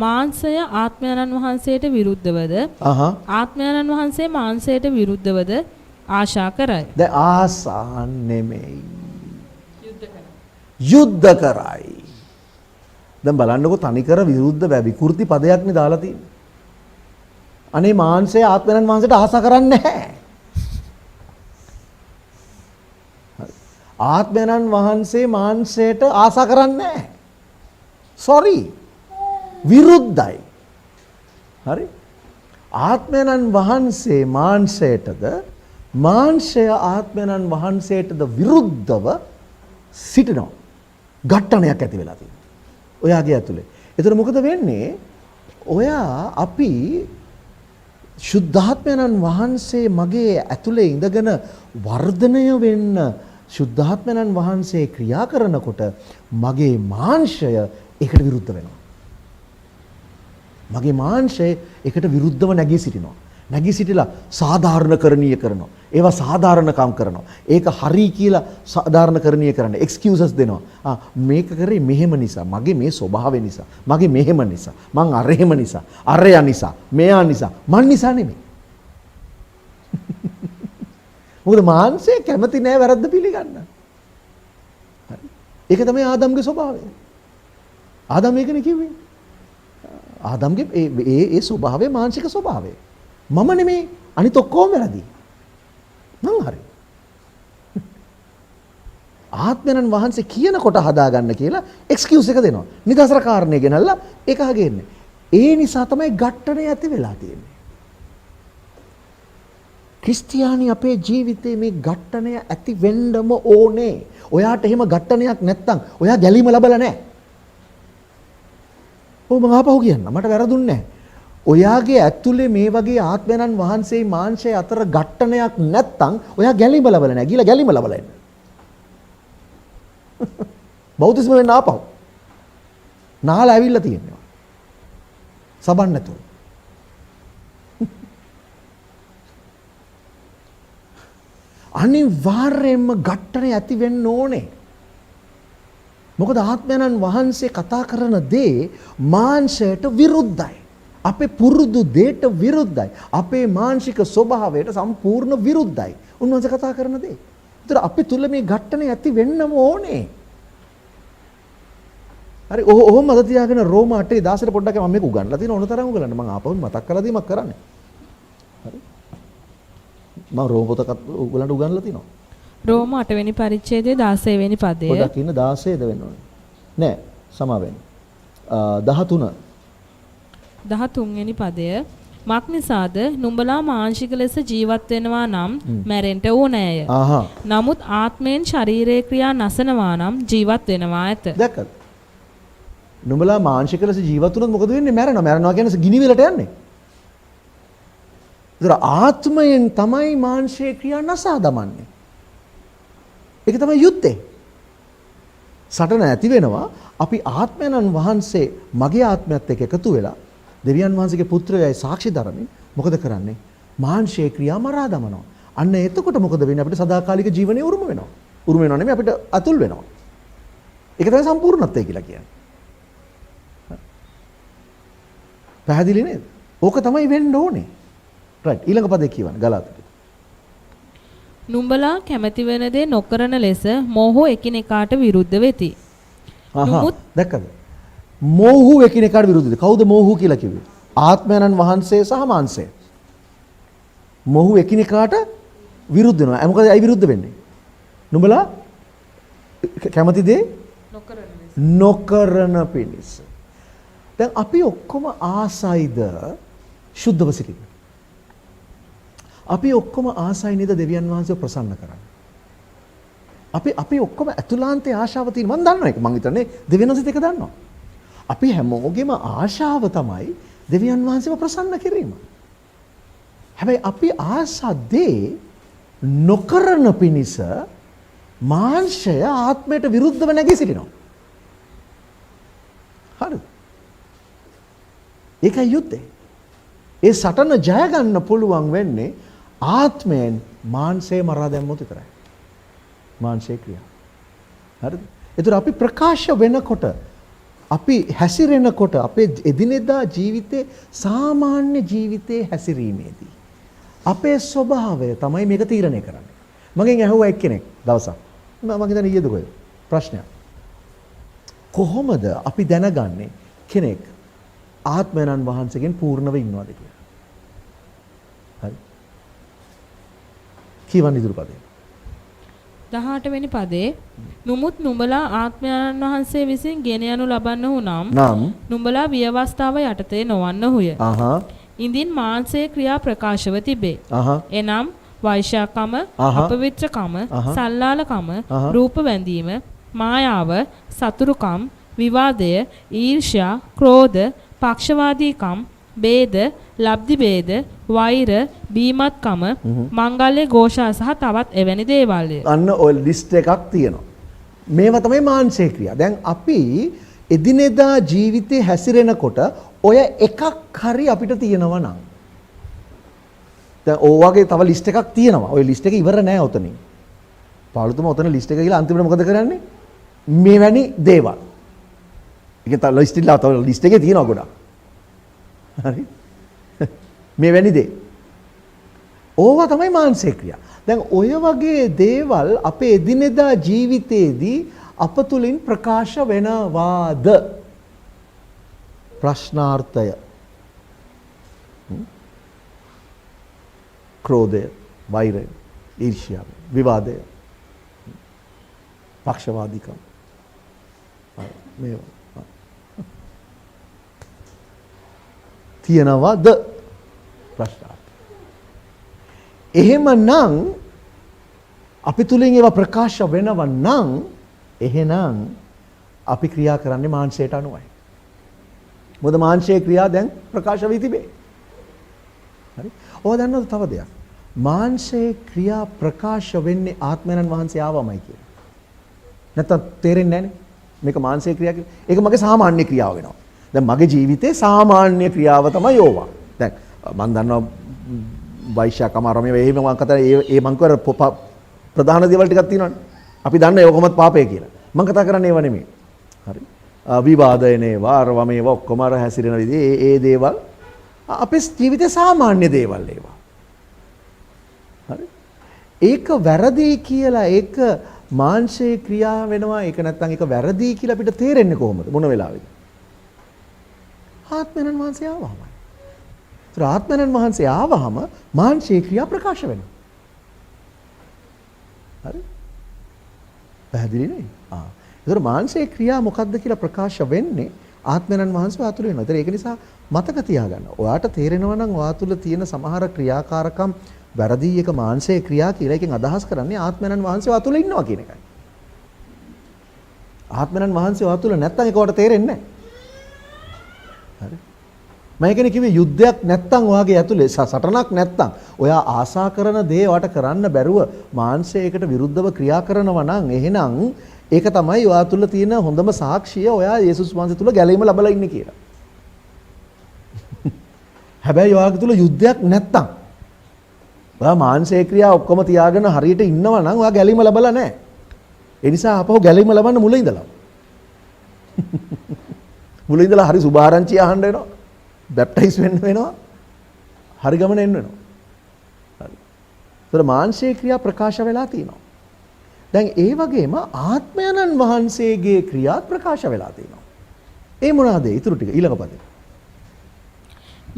මාංශය ආත්මයන්න් වහන්සේට විරුද්ධවද ආත්මයන්න් වහන්සේ මාංශයට විරුද්ධවද ආශා කරයි. දැන් ආසා නෙමෙයි. යුද්ධ කරයි. දැන් බලන්නකො තනිකර විරුද්ධ විකෘති පදයක්නේ දාලා තියෙන්නේ. අනේ මාංශය ආත්මයන්න් වහන්සේට ආසා කරන්නේ නැහැ. ආත්මයන්න් වහන්සේ මාංශයට ආසා කරන්නේ නැහැ. sorry. විරුද්ධයි. හරි? ආත්මයන්න් වහන්සේ මාංශයටද මාංශය ආත්මයන්න් වහන්සේටද විරුද්ධව සිටිනවා. ඝට්ටනයක් ඇති වෙලා තියෙනවා. ඔයාගේ ඇතුලේ. ඒතර මොකද වෙන්නේ? ඔයා අපි ශුද්ධාත්මයන්න් වහන්සේ මගේ ඇතුලේ ඉඳගෙන වර්ධනය වෙන්න ශුද්ධාත්මයන්න් වහන්සේ ක්‍රියා කරනකොට මගේ මාංශය ඒකට විරුද්ධ වෙනවා. මගේ මාංශය ඒකට විරුද්ධව නැගී සිටිනවා. නැගී සිටිලා සාධාරණකරණීය කරනවා. ඒවා සාධාරණකම් කරනවා. ඒක හරි කියලා සාධාරණකරණීය කරන්න එක්ස්කියුසස් දෙනවා. මේක කරේ මෙහෙම නිසා, මගේ මේ ස්වභාවය නිසා, මගේ මෙහෙම නිසා, මං අරහෙම නිසා, අරයා නිසා, මෙයා නිසා, මන් නිසා නෙමෙයි. මොකද මාංශය කැමති නෑ වැරද්ද පිළිගන්න. හරි. ඒක තමයි ආදම්ගේ ස්වභාවය. ආදම් මේකනේ කිව්වේ. ආදම්ගේ ඒ ස්වභාවය මානසික ස්වභාවය. මම නෙමෙයි අනිත ඔක්කොම වැරදි. මං හරි. ආත්මයන් වහන්සේ කියනකොට හදාගන්න කියලා එක්ස්කියුස් එක දෙනවා. නිදහසට කාරණේ ගෙනල්ලා ඒක අහගෙන්නේ. ඒ නිසා තමයි ඝට්ටණය ඇති වෙලා තියෙන්නේ. ක්‍රිස්තියානි අපේ ජීවිතේ මේ ඝට්ටණය ඇති වෙන්නම ඕනේ. ඔයාට එහෙම ඝට්ටණයක් නැත්තම් ඔයා ගැලීම ලැබලා නැහැ. ඔව් මම ආපහු කියන්න. මට වැරදුන්නේ නැහැ. ඔයාගේ ඇතුලේ මේ වගේ ආත්මයන් වහන්සේ මාංශය අතර ඝට්ටණයක් නැත්තම් ඔයා ගැලීම ලැබලා නැහැ. ගිහලා ගැලීම ලැබලා එන්න. බෞද්ධිස්ම වෙන්න ආපහු. නාලා ඇවිල්ලා තියෙනවා. සබන් නැතුව. අනිවාර්යයෙන්ම ඝට්ටණය ඇති වෙන්න ඕනේ. මොකද ආත්මයන් වහන්සේ කතා කරන දේ මාංශයට විරුද්ධයි. අපේ පුරුදු දෙයට විරුද්ධයි. අපේ මානසික ස්වභාවයට සම්පූර්ණ විරුද්ධයි. උන්වහන්සේ කතා කරන දේ. ඒතර අපි තුල මේ ඝට්ටණය ඇති වෙන්නම ඕනේ. හරි ඔහොම මත තියාගෙන රෝම 8:16 පොඩ්ඩක් මම මේක උගන්ලා තියෙන ඕන තරම් උගලන්න. මම ආපහු මතක් කරලා දීමක් කරන්නේ. හරි. මම රෝම පොතක් උගලන්ට උගන්ලා තිනවා. රෝම 8 වෙනි පරිච්ඡේදයේ 16 වෙනි පදය. පොඩක් ඉන්න 16ද වෙන්න ඕනේ. නෑ සමා වෙන්න. 13 13 වෙනි පදය. මක්නිසාද නුඹලා මාංශික ලෙස ජීවත් වෙනවා නම් මැරෙන්න ඕනෑය. නමුත් ආත්මයෙන් ශරීරයේ ක්‍රියා නසනවා නම් ජීවත් වෙනවා ඇත. දැක්කද? නුඹලා මාංශික ලෙස ජීවත් වුණොත් මොකද වෙන්නේ? මැරෙනවා. මැරෙනවා කියන්නේ ගිනි වෙලට යන්නේ. ඒතර ආත්මයෙන් තමයි මාංශයේ ක්‍රියා නසා දමන්නේ. ඒක තමයි යුත්තේ. සටන ඇති වෙනවා. අපි ආත්මයන් වහන්සේ මගේ ආත්මයත් එක්ක එකතු වෙලා දෙවියන් වහන්සේගේ පුත්‍රයයි සාක්ෂි දරමින් මොකද කරන්නේ? මාංශයේ ක්‍රියා මරා දමනවා. අන්න එතකොට මොකද වෙන්නේ? අපිට සදාකාලික ජීවනයේ උරුම වෙනවා. උරුම වෙනවා නෙමෙයි අපිට අතුල් වෙනවා. ඒක තමයි සම්පූර්ණත්වය කියලා කියන්නේ. පැහැදිලි නේද? ඕක තමයි වෙන්න ඕනේ. රයිට්. ඊළඟ පදේ කියවන්න ගලාතට. නුඹලා කැමැති වෙන දේ නොකරන ලෙස මෝහෝ එකිනෙකාට විරුද්ධ වෙති. දැක්කද? මෝහු එකිනෙකාට විරුද්ධද? කවුද මෝහු කියලා කිව්වේ? ආත්මයන් වහන්සේ සහ මාංශය. මෝහු එකිනෙකාට විරුද්ධ වෙනවා. මොකද ඇයි විරුද්ධ වෙන්නේ? නුඹලා කැමති දේ නොකරන පිණිස. දැන් අපි ඔක්කොම ආසයිද සුද්ධව සිටින්න? අපි ඔක්කොම ආසයි නේද දෙවියන් වහන්සේව ප්‍රසන්න කරන්න? අපි ඔක්කොම ඇතුළාන්තයේ ආශාව තියෙන මම දන්නවා ඒක. මම හිතන්නේ දෙවියන් වහන්සේත් ඒක දන්නවා. අපි හැමෝගෙම ආශාව තමයි දෙවියන් වහන්සේව ප්‍රසන්න කිරීම. හැබැයි අපි ආසද්දේ නොකරන පිණිස මාංශය ආත්මයට විරුද්ධව නැගී සිටිනවා. හරිද? ඒකයි යුද්ධේ. ඒ සටන ජය ගන්න පුළුවන් වෙන්නේ ආත්මයෙන් මාංශය මරා දැම්මොත් විතරයි. මාංශේ ක්‍රියා. හරිද? ඒතර අපි ප්‍රකාශ වෙනකොට අපි හැසිරෙනකොට අපේ එදිනෙදා ජීවිතේ සාමාන්‍ය ජීවිතේ හැසිරීමේදී අපේ ස්වභාවය තමයි මේක තීරණය කරන්නේ. මගෙන් ඇහුවා එක්කෙනෙක් දවසක්. මම හිතන්නේ ඊයේද කොහෙද? ප්‍රශ්නයක්. කොහොමද අපි දැනගන්නේ කෙනෙක් ආත්මයන් වහන්සේගෙන් පූර්ණව ඉන්නවද කියලා? හරි. කියවන්න ඉදිරි පදේ. 18 වෙනි පදේ නුමුත් නුඹලා ආත්මයන් වහන්සේ විසින් ගෙන යනු ලබන්නහු නම් නුඹලා විවස්ථාව යටතේ නොවන්නහුය. ඉන්දින් මාංශයේ ක්‍රියා ප්‍රකාශව තිබේ. එනම් වෛශ්‍යාකම, අපවිත්‍රකම, සල්ලාලකම, රූප වැඳීම, මායාව, සතුරුකම්, විවාදය, ඊර්ෂ්‍යා, ක්‍රෝධ, පක්ෂවාදීකම්, බේද, ලබ්ධි බේද, වෛර, බීමත්කම, මංගල්‍ය ഘോഷා සහ තවත් එවැනි දේවල්ය. අන්න ඔය ලිස්ට් එකක් තියෙනවා. මේවා තමයි මාංශේ ක්‍රියා. දැන් අපි එදිනෙදා ජීවිතේ හැසිරෙනකොට ඔය එකක් හරි අපිට තියෙනවා නම් දැන් ඔය වගේ තව ලිස්ට් එකක් තියෙනවා. ඔය ලිස්ට් එක ඉවර නෑ ඔතනින්. පාළුතුමා ඔතන ලිස්ට් එක ගිහලා අන්තිමට මොකද කරන්නේ? මේවැනි දේවල්. ඒක තව ලිස්ට් එකේ තියෙනවා ගොඩක්. හරි. මේවැනි දේ. ඕවා තමයි මානසික ක්‍රියා. දැන් ඔය වගේ දේවල් අපේ එදිනෙදා ජීවිතේදී අප තුලින් ප්‍රකාශ වෙනවාද? ප්‍රශ්නාර්ථය. ක්‍රෝධය, වෛරය, ඊර්ෂ්‍යාව, විවාදය. පක්ෂවාදීකම. මේවා. තියනවද ප්‍රශ්නාර්ථ. එහෙමනම් අපි තුලින් ඒවා ප්‍රකාශ වෙනව නම් එහෙනම් අපි ක්‍රියා කරන්නේ මාංශයට අනුවයි. මොකද මාංශයේ ක්‍රියා දැන් ප්‍රකාශ වී තිබේ. හරි. ඔය දන්නවද තව දෙයක්? මාංශයේ ක්‍රියා ප්‍රකාශ වෙන්නේ ආත්මයන් වහන්සේ ආවමයි කියලා. නැත්තම් තේරෙන්නේ නැනේ. මේක මාංශයේ ක්‍රියා කියලා. ඒක මගේ සාමාන්‍ය ක්‍රියාව වෙනවා. දැන් මගේ ජීවිතේ සාමාන්‍ය ක්‍රියාව තමයි ඕවා. දැන් මම දන්නවා වෛශ්‍යකම ආරම්භය එහෙම මම කතා ඒ මං කර ප්‍රධාන දේවල් ටිකක් තියෙනවානේ. අපි දන්න ඒ කොහොමද පාපය කියලා. මම කතා කරන්නේ ඒව නෙමෙයි. හරි. විවාදයනේ වාරවම ඒවා ඔක්කොම අර හැසිරෙන විදිහ ඒ දේවල් අපේ ජීවිතේ සාමාන්‍ය දේවල් ඒවා. හරි. ඒක වැරදි කියලා ඒක මාංශයේ ක්‍රියා වෙනවා. ඒක නැත්තම් ඒක වැරදි කියලා අපිට තේරෙන්නේ කොහොමද? මොන වෙලාවෙද? ආත්මයන් වහන්සේ ආවමයි. ඒතර ආත්මයන් වහන්සේ ආවහම මාංශයේ ක්‍රියා ප්‍රකාශ වෙනවා. හරි? පැහැදිලි නේ? ඒතර මාංශයේ ක්‍රියා මොකක්ද කියලා ප්‍රකාශ වෙන්නේ ආත්මයන් වහන්සේ වාතුල වෙනවා. ඒතර ඒක නිසා මතක තියාගන්න. ඔයාට තේරෙනවා නම් වාතුල තියෙන සමහර ක්‍රියාකාරකම් වැරදි එක මාංශයේ ක්‍රියා කියලා එකෙන් අදහස් කරන්නේ ආත්මයන් වහන්සේ වාතුල ඉන්නවා කියන එකයි. ආත්මයන් වහන්සේ වාතුල නැත්තම් ඒකට තේරෙන්නේ නැහැ. හරි. මම කියන්නේ කිව්වේ යුද්ධයක් නැත්තම් ඔයාගේ ඇතුලේ සටනක් නැත්තම් ඔයා ආසා කරන දේ ඔයාට කරන්න බැරුව මාංශයකට විරුද්ධව ක්‍රියා කරනවා නම් එහෙනම් ඒක තමයි ඔයා තුල තියෙන හොඳම සාක්ෂිය ඔයා යේසුස් වහන්සේ තුල ගැලීම ලැබලා ඉන්නේ කියලා. හැබැයි ඔයාගේ තුල යුද්ධයක් නැත්තම් ඔයා මාංශයේ ක්‍රියා ඔක්කොම තියාගෙන හරියට ඉන්නවා නම් ඔයා ගැලීම ලැබලා නැහැ. ඒ නිසා අපහු ගැලීම ලබන්න මුල ඉඳලා. මුල ඉඳලා හරි සුභාරංචිය අහන්න වෙනවා. බැප්ටයිස් වෙන්න වෙනවා. හරි ගමන එන්න වෙනවා. හරි. ඒතර මාංශයේ ක්‍රියා ප්‍රකාශ වෙලා තියෙනවා. දැන් ඒ වගේම ආත්මයන්න් වහන්සේගේ ක්‍රියා ප්‍රකාශ වෙලා තියෙනවා. ඒ මොනවාද? ඊටු ටික ඊළඟ පදේ.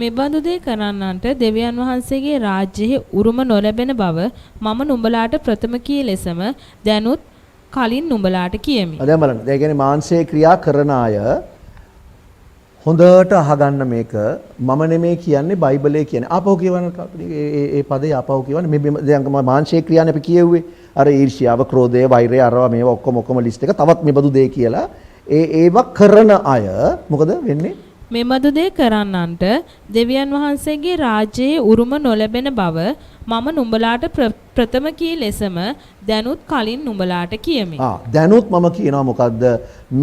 මේ බඳු දේ කරන්නන්ට දෙවියන් වහන්සේගේ රාජ්‍යයේ උරුම නොලැබෙන බව මම නුඹලාට ප්‍රථම කී ලෙසම දැනුත් කලින් නුඹලාට කියමි. දැන් බලන්න. ඒ කියන්නේ මාංශයේ ක්‍රියා කරන අය හොඳට අහගන්න මේක මම නෙමෙයි කියන්නේ බයිබලයේ කියන්නේ. ආපහු කියවන්න ඒ පදේ ආපහු කියවන්න මේ දැන් මාංශයේ ක්‍රියානේ අපි කියෙව්වේ. අර ඊර්ෂ්‍යාව, ක්‍රෝධය, වෛරය අරවා මේවා ඔක්කොම ලිස්ට් එක තවත් මේ බඳු දේ කියලා ඒව කරන අය මොකද වෙන්නේ? මෙබඳු දේ කරන්නන්ට දෙවියන් වහන්සේගේ රාජ්‍යයේ උරුම නොලැබෙන බව මම නුඹලාට ප්‍රථම කී ලෙසම දැනුත් කලින් නුඹලාට කියමි. දැනුත් මම කියනවා මොකද්ද?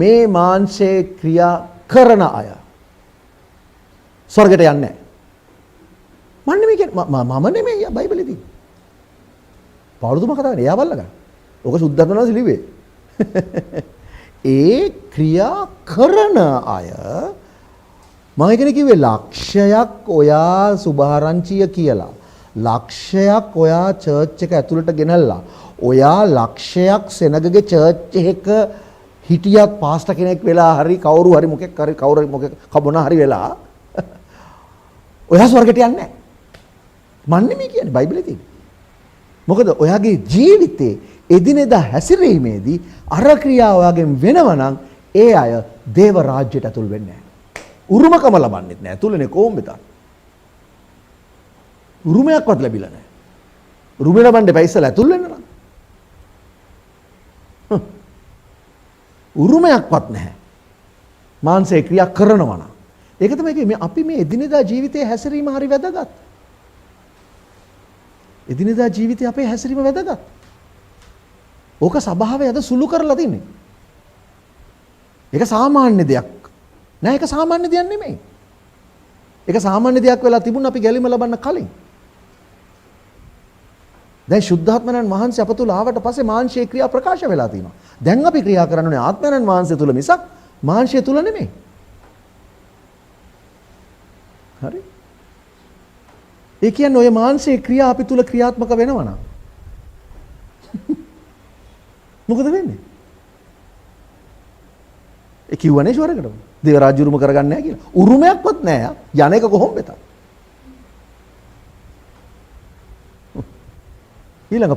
මේ මාංශයේ ක්‍රියා කරන අය ස්වර්ගයට යන්නේ නැහැ. මම නෙමෙයි කියන්නේ මම නෙමෙයි බයිබලෙ තියෙන්නේ. පාවුලුතුමා කතා කරන්නේ එයා බලලා ගන්න. ඔක සුද්ධත්වනවා සිලිවේ. ඒ ක්‍රියා කරන අය මම කියන්නේ කිව්වේ ලක්ෂයක් ඔයා සුභාරංචිය කියලා. ලක්ෂයක් ඔයා චර්ච් එක ඇතුළට ගෙනල්ලා ඔයා ලක්ෂයක් සෙනගගේ චර්ච් එක හිටියත් පාස්ටර් කෙනෙක් වෙලා හරි කවුරු හරි මොකෙක් හරි කවුරු මොකෙක් කබොන හරි වෙලා ඔයා ස්වර්ගයට යන්නේ නැහැ. මන් නෙමෙයි කියන්නේ බයිබලේ තියෙන්නේ. මොකද ඔයාගේ ජීවිතේ එදිනෙදා හැසිරීමේදී අර ක්‍රියාව ඔයාගෙන් වෙනවා නම් ඒ අය දේව රාජ්‍යයට ඇතුල් වෙන්නේ නැහැ. උරුමකම ලබන්නෙත් නැහැ. ඇතුළේනේ කොහොමද? උරුමයක්වත් ලැබිලා නැහැ. උරුම ලබන්න එපා ඉස්සලා ඇතුල් වෙන්න නම්. උරුමයක්වත් නැහැ. මාංශේ ක්‍රියා කරනවා නම්. ඒක තමයි කිව්වේ අපි මේ එදිනෙදා ජීවිතයේ හැසිරීම හරි වැදගත්. එදිනෙදා ජීවිතේ අපේ හැසිරීම වැදගත්. ඕක ස්වභාවය අද සුළු කරලා තින්නේ. ඒක සාමාන්‍ය දෙයක්. නෑ ඒක සාමාන්‍ය දෙයක් නෙමෙයි. ඒක සාමාන්‍ය දෙයක් වෙලා තිබුණ අපි ගැලීම ලබන්න කලින්. දැන් ශුද්ධාත්මයන් වහන්සේ අප තුල ආවට පස්සේ මාංශයේ ක්‍රියා ප්‍රකාශ වෙලා තියෙනවා. දැන් අපි ක්‍රියා කරන්නේ ආත්මයන් වහන්සේ තුල මිසක් මාංශය තුල නෙමෙයි. හරි? ඒ කියන්නේ ඔය මාංශයේ ක්‍රියා අපි තුල ක්‍රියාත්මක වෙනවා නම් මොකද වෙන්නේ? ඒ කිව්වනේ ෂුවරකට. දේව රාජ්‍ය උරුම කරගන්නේ නැහැ කියලා. උරුමයක්වත් නැහැ. යන එක කොහොම වෙතත්. ඊළඟ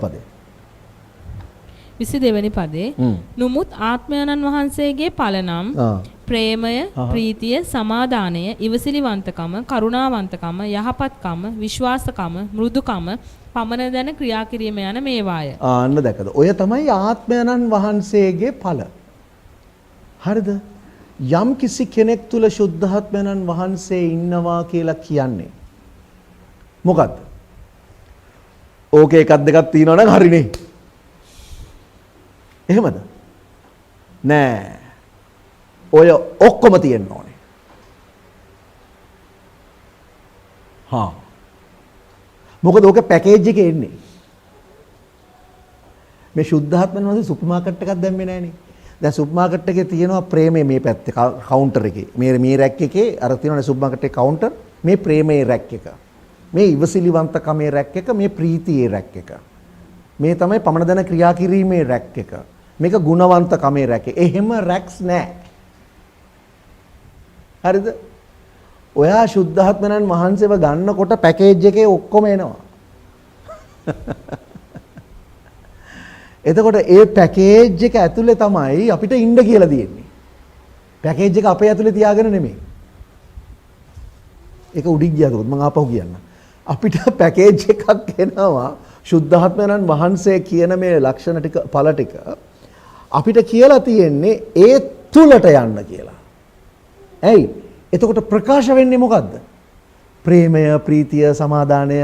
22 වෙනි පදේ නුමුත් ආත්මයන්න් වහන්සේගේ ඵල නම් ප්‍රේමය, ප්‍රීතිය, සමාදානය, ඉවසිලිවන්තකම, කරුණාවන්තකම, යහපත්කම, විශ්වාසකම, මෘදුකම, පමන දැන ක්‍රියා කිරීම යන මේවාය. ආන්න දැකද. ඔය තමයි ආත්මයන්න් වහන්සේගේ ඵල. හරිද? යම් කිසි කෙනෙක් තුල සුද්ධාත්මයන්න් වහන්සේ ඉන්නවා කියලා කියන්නේ මොකද්ද? ඕකේ එකක් දෙකක් තියෙනවා නම් හරිනේ. එහෙමද? නෑ. ඔය ඔක්කොම තියෙන්න ඕනේ. හා. මොකද ඕක පැකේජ් එකේ එන්නේ. මේ සුද්ධාත්මයන් වහන්සේ සුපර් මාකට් එකක් දැම්මේ නෑනේ. දැන් සුපර් මාකට් එකේ තියෙනවා ප්‍රේමයේ මේ පැත්තේ කවුන්ටර් එකේ. මේ රැක් එකේ අර තියෙනවානේ සුපර් මාකට් එකේ කවුන්ටර්. මේ ප්‍රේමයේ රැක් එක. මේ ඉවසිලිවන්තකමේ රැක් එක, මේ ප්‍රීතියේ රැක් එක. මේ තමයි පමන දන ක්‍රියා කිරීමේ රැක් එක. මේක ගුණවන්තකමේ රැක් එක. එහෙම රැක්ස් නෑ. හරිද? ඔයා සුද්ධාත්මයන් වහන්සේව ගන්නකොට පැකේජ් එකේ ඔක්කොම එනවා. එතකොට ඒ පැකේජ් එක ඇතුලේ තමයි අපිට ඉන්න කියලා තියෙන්නේ. පැකේජ් එක අපේ ඇතුලේ තියාගෙන නෙමෙයි. ඒක උඩින් ගියාද මම ආපහු කියන්න. අපිට පැකේජ් එකක් එනවා සුද්ධාත්මයන් වහන්සේ කියන මේ ලක්ෂණ ටික ඵල ටික අපිට කියලා තියෙන්නේ ඒ තුලට යන්න කියලා. ඇයි? එතකොට ප්‍රකාශ වෙන්නේ මොකද්ද? ප්‍රේමය, ප්‍රීතිය, සමාදානය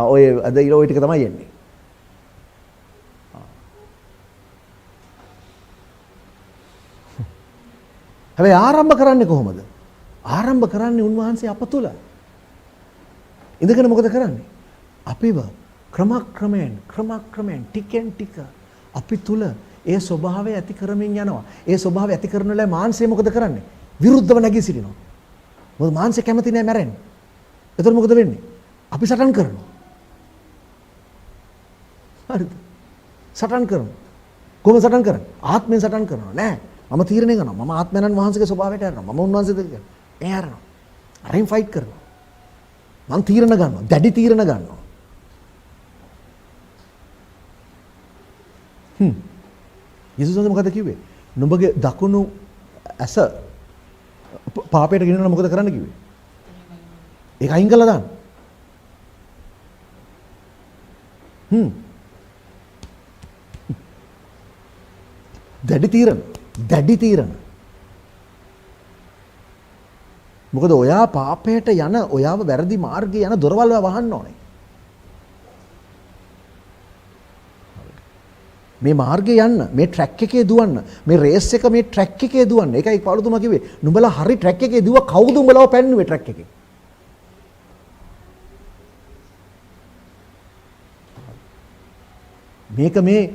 ඔය අද ඔය ටික තමයි එන්නේ. හැබැයි ආරම්භ කරන්නේ කොහොමද? ආරම්භ කරන්නේ උන්වහන්සේ අප තුල. ඉඳගෙන මොකද කරන්නේ? අපිව ක්‍රමක්‍රමයෙන් ටිකෙන් ටික අපි තුල ඒ ස්වභාවය ඇති කරමින් යනවා. ඒ ස්වභාවය ඇති කරන ලයි මාංශය මොකද කරන්නේ? විරුද්ධව නැගී සිටිනවා. මොකද මාංශය කැමති නෑ මැරෙන්න. එතකොට මොකද වෙන්නේ? අපි සටන් කරනවා. හරිද? සටන් කරනවා. කොහොමද සටන් කරන්නේ? ආත්මෙන් සටන් කරනවා. නෑ. මම තීරණය කරනවා. මම ආත්මයන්න් වහන්සේගේ ස්වභාවයට යනවා. මම උන්වහන්සේද කියලා. ඒ යනවා. අරින් ෆයිට් කරනවා. මං තීරණ ගන්නවා. දැඩි තීරණ ගන්නවා. යේසුස් වහන්සේ මොකද කිව්වේ? නුඹගේ දකුණු ඇස පාපයට ගෙනියනවා මොකද කරන්න කිව්වේ? ඒක අයින් කළා දාන්න. දැඩි තීරණ. මොකද ඔයා පාපයට යන ඔයාව වැරදි මාර්ගයේ යන දොරවල් වහන්න ඕනේ. මේ මාර්ගේ යන්න, මේ ට්‍රැක් එකේ දුවන්න, මේ රේස් එක මේ ට්‍රැක් එකේ දුවන්න. ඒකයි පාළුතුමා කිව්වේ. නුඹලා හරි ට්‍රැක් එකේ දුව කවුද උඹලව පැන්නුවේ ට්‍රැක් එකේ? මේක මේ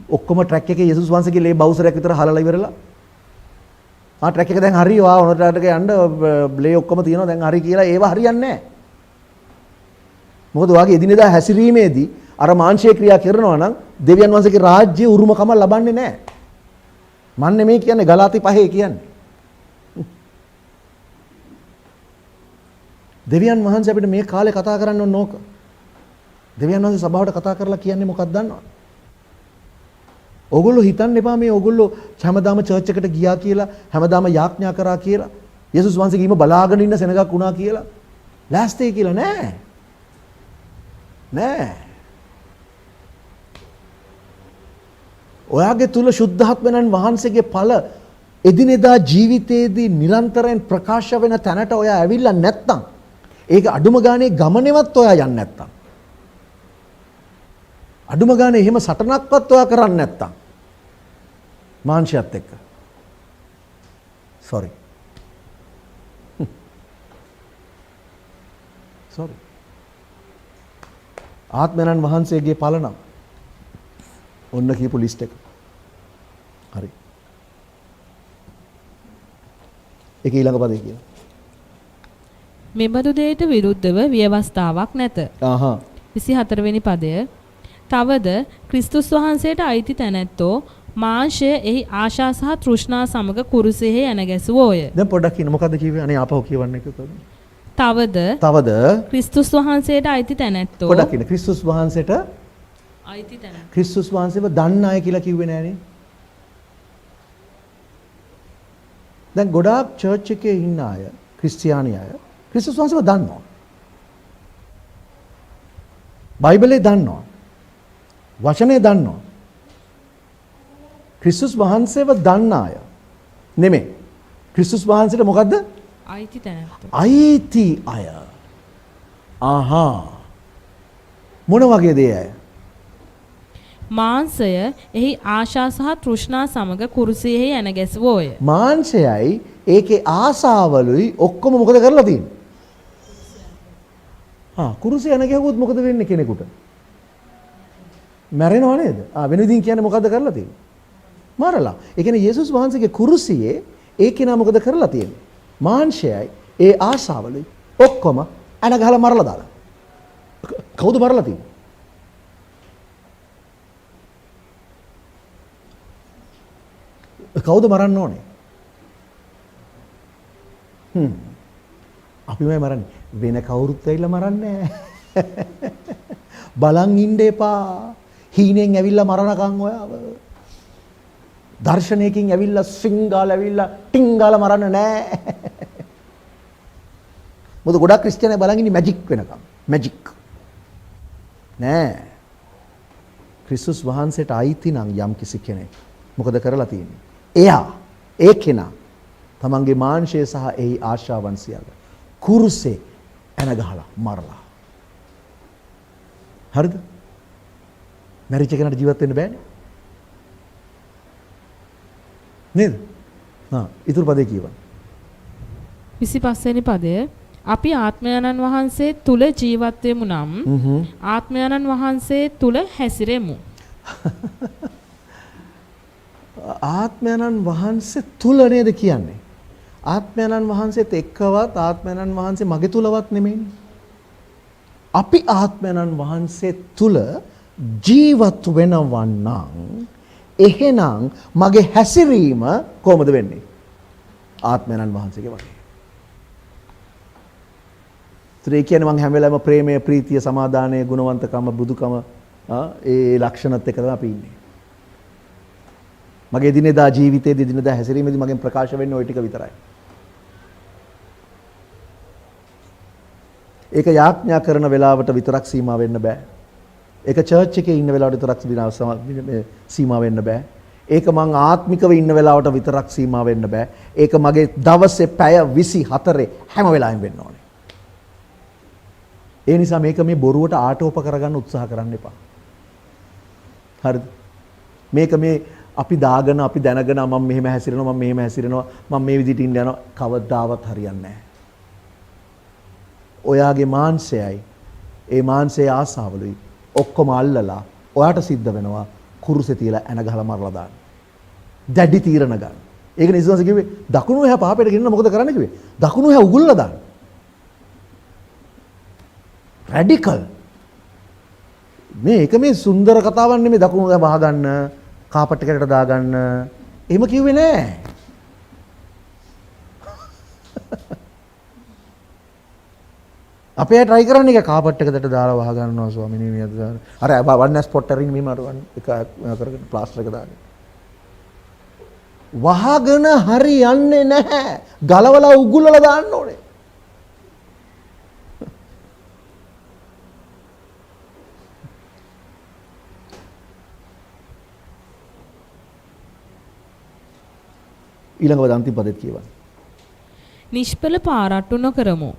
ඔක්කොම ට්‍රැක් එකේ යේසුස් වහන්සේගේ ලේ බවුසරයක් විතර හලලා ඉවරලා. ට්‍රැක් එක දැන් හරි ඔයා ඕන ට්‍රැක් එකේ යන්න ලේ ඔක්කොම තියෙනවා දැන් හරි කියලා ඒව හරියන්නේ නැහැ. මොකද ඔයාගේ එදිනෙදා හැසිරීමේදී අර මාංශීය ක්‍රියා කරනවා නම් දෙවියන් වහන්සේගේ රාජ්‍ය උරුමකම ලබන්නේ නැහැ. මන් නෙමෙයි කියන්නේ ගලාති 5 කියන්නේ. දෙවියන් වහන්සේ අපිට මේ කාලේ කතා කරන්න ඕන ඕක. දෙවියන් වහන්සේ සභාවට කතා කරලා කියන්නේ මොකක්ද දන්නවද? ඕගොල්ලෝ හිතන්න එපා මේ ඕගොල්ලෝ හැමදාම චර්ච් එකට ගියා කියලා හැමදාම යාඥා කරා කියලා යේසුස් වහන්සේ ගිහිම බලාගෙන ඉන්න සෙනගක් වුණා කියලා ලෑස්ති කියලා නෑ. ඔයාගේ තුල සුද්ධාත්මයන් වහන්සේගේ ඵල එදිනෙදා ජීවිතයේදී නිරන්තරයෙන් ප්‍රකාශ වෙන තැනට ඔයා ඇවිල්ලා නැත්තම් ඒක අඩුම ගානේ ගමනේවත් ඔයා යන්නේ නැත්තම් අඩුම ගානේ එහෙම සටනක්වත් ඔයා කරන්නේ නැත්තම් මාංශයත් එක්ක sorry ආත්මයන් වහන්සේගේ ඵල නම් ඔන්න කියපු ලිස්ට් එක. හරි. ඒක ඊළඟ පදේ කියනවා. මෙබඳු දෙයට විරුද්ධව ව්‍යවස්ථාවක් නැත. 24 වෙනි පදය. තවද ක්‍රිස්තුස් වහන්සේට අයිති තැනැත්තෝ මාංශය එහි ආශා සහ තෘෂ්ණා සමග කුරුසෙහි යන ගැසුවෝය. දැන් පොඩ්ඩක් කියන්න මොකද්ද කිව්වේ? අනේ ආපහු කියවන්න එක කොහොමද? තවද ක්‍රිස්තුස් වහන්සේට අයිති තැනැත්තෝ පොඩ්ඩක් කියන්න ක්‍රිස්තුස් වහන්සේට අයිති තැන. ක්‍රිස්තුස් වහන්සේව දන්න අය කියලා කිව්වේ නෑනේ. දැන් ගොඩාක් චර්ච් එකේ ඉන්න අය, ක්‍රිස්තියානි අය ක්‍රිස්තුස් වහන්සේව දන්නවා. බයිබලේ දන්නවා. වචනේ දන්නවා. ක්‍රිස්තුස් වහන්සේව දන්න අය නෙමෙයි. ක්‍රිස්තුස් වහන්සේට මොකද්ද? අයිති තැනත්ත. අයිති අය. ආහා. මොන වගේ දේ අය? මාංශය එහි ආශා සහ තෘෂ්ණා සමග කුරුසියෙහි ඇන ගැසුවෝය. මාංශයයි ඒකේ ආසාවලුයි ඔක්කොම මොකද කරලා තියෙන්නේ? කුරුසිය ඇන ගැහුවොත් මොකද වෙන්නේ කෙනෙකුට? මැරෙනව නේද? වෙන විදිහින් කියන්නේ මොකද්ද කරලා තියෙන්නේ? මරලා. ඒ කියන්නේ යේසුස් වහන්සේගේ කුරුසියේ ඒ කෙනා මොකද කරලා තියෙන්නේ? මාංශයයි ඒ ආසාවලුයි ඔක්කොම ඇන ගහලා මරලා දාලා. කවුද මරලා තියෙන්නේ? කවුද මරන්න ඕනේ? අපිමයි මරන්නේ. වෙන කවුරුත් ඇවිල්ලා මරන්නේ නැහැ. බලන් ඉන්න එපා. හීනෙන් ඇවිල්ලා මරණකම් ඔයාව. දර්ශනයකින් ඇවිල්ලා සිංගාල ඇවිල්ලා ටිංගාල මරන්න නැහැ. මොකද ගොඩක් ක්‍රිස්තියානි බලන් ඉන්නේ මැජික් වෙනකම්. මැජික්. නෑ. ක්‍රිස්තුස් වහන්සේට අයිති නම් යම් කිසි කෙනෙක් මොකද කරලා තියෙන්නේ? එයා ඒ කෙනා තමන්ගේ මාංශය සහ එහි ආශාවන් සියල්ල කුරුසේ ඇන ගහලා මරලා. හරිද? මැරිච්ච කෙනාට ජීවත් වෙන්න බෑනේ. නේද? ඊතුරු පදේ කියවන්න. 25 වෙනි පදය අපි ආත්මයන්න් වහන්සේ තුල ජීවත් වෙමු නම් ආත්මයන්න් වහන්සේ තුල හැසිරෙමු. ආත්මයන්න් වහන්සේ තුල නේද කියන්නේ? ආත්මයන්න් වහන්සේත් එක්කවත් ආත්මයන්න් වහන්සේ මගේ තුලවත් නෙමෙයිනේ. අපි ආත්මයන්න් වහන්සේ තුල ජීවත් වෙනවා නම් එහෙනම් මගේ හැසිරීම කොහොමද වෙන්නේ? ආත්මයන්න් වහන්සේගේ වගේ. ඒ කියන්නේ මම හැම වෙලාවෙම ප්‍රේමය, ප්‍රීතිය, සමාදානය, ගුණවන්තකම, බුදුකම ඒ ලක්ෂණත් එක්ක තමයි අපි ඉන්නේ. මගේ දිනදා ජීවිතයේ දිනදා හැසිරීමේදී මගෙන් ප්‍රකාශ වෙන්නේ ওই ටික විතරයි. ඒක යාඥා කරන වෙලාවට විතරක් සීමා වෙන්න බෑ. ඒක චර්ච් එකේ ඉන්න වෙලාවට විතරක් සීමා වෙන්න බෑ. ඒක මං ආත්මිකව ඉන්න වෙලාවට විතරක් සීමා වෙන්න බෑ. ඒක මගේ දවසේ පැය 24 හැම වෙලාවෙම වෙන්න ඕනේ. ඒ නිසා මේක මේ බොරුවට ආටෝප කරගන්න උත්සාහ කරන්න එපා. හරිද? මේක මේ අපි දාගෙන අපි දැනගෙන මම මෙහෙම හැසිරෙනවා මම මෙහෙම හැසිරෙනවා මම මේ විදිහට ඉන්න යනවා කවදාවත් හරියන්නේ නැහැ. ඔයාගේ මාංශයයි ඒ මාංශයේ ආසාවලුයි ඔක්කොම අල්ලලා ඔයාට සිද්ධ වෙනවා කුරුසේ තියලා ඇන ගහලා මරලා දාන්න. දැඩි තීරණ ගන්න. ඒක නිසංස කිව්වේ දකුණු එහා පහපෙට ගෙනන මොකද කරන්න කිව්වේ? දකුණු එහා උගුල්ලා දාන්න. රැඩිකල්. මේක මේ සුන්දර කතාවක් නෙමෙයි දකුණු එහා වහගන්න කාපට් එකකට දාගන්න. එහෙම කිව්වේ නෑ. අපේ try කරන්නේ ඒක කාපට් එකකට දාලා වහ ගන්නවා ස්වාමීනි මේ අර වන්න ස්පොට් එකකින් මෙහෙම අර එක කරගෙන ප්ලාස්ටර් එක දාගෙන වහගෙන හරියන්නේ නැහැ. ගලවලා උගුල්වලා දාන්න ඕනේ. ඊළඟ අන්තිම පදෙත් කියවන්න. නිෂ්ඵල පාරට්ටු නොකරමු.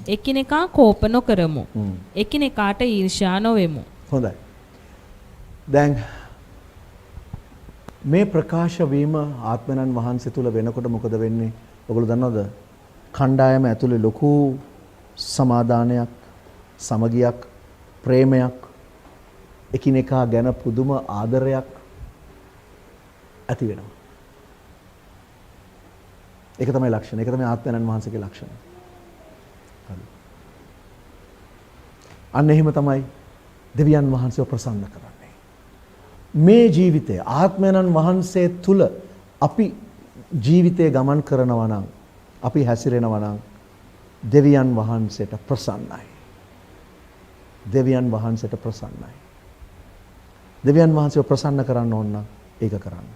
එකිනෙකා කෝප නොකරමු. එකිනෙකාට ඊර්ෂ්‍යා නොවෙමු. හොඳයි. දැන් මේ ප්‍රකාශ වීම ආත්මයන්න් වහන්සේ තුල වෙනකොට මොකද වෙන්නේ? ඔයගොල්ලෝ දන්නවද? කණ්ඩායම ඇතුලේ ලොකු සමාදානයක්, සමගියක්, ප්‍රේමයක්, එකිනෙකා ගැන පුදුම ආදරයක් ඇති වෙනවා. ඒක තමයි ලක්ෂණ. ඒක තමයි ආත්මයන්න් වහන්සේගේ ලක්ෂණ. හරි. අන්න එහෙම තමයි දෙවියන් වහන්සේව ප්‍රසන්න කරන්නේ. මේ ජීවිතය ආත්මයන්න් වහන්සේ තුල අපි ජීවිතය ගමන් කරනවා නම්, අපි හැසිරෙනවා නම් දෙවියන් වහන්සේට ප්‍රසන්නයි. දෙවියන් වහන්සේට ප්‍රසන්නයි. දෙවියන් වහන්සේව ප්‍රසන්න කරන්න ඕන නම් ඒක කරන්න.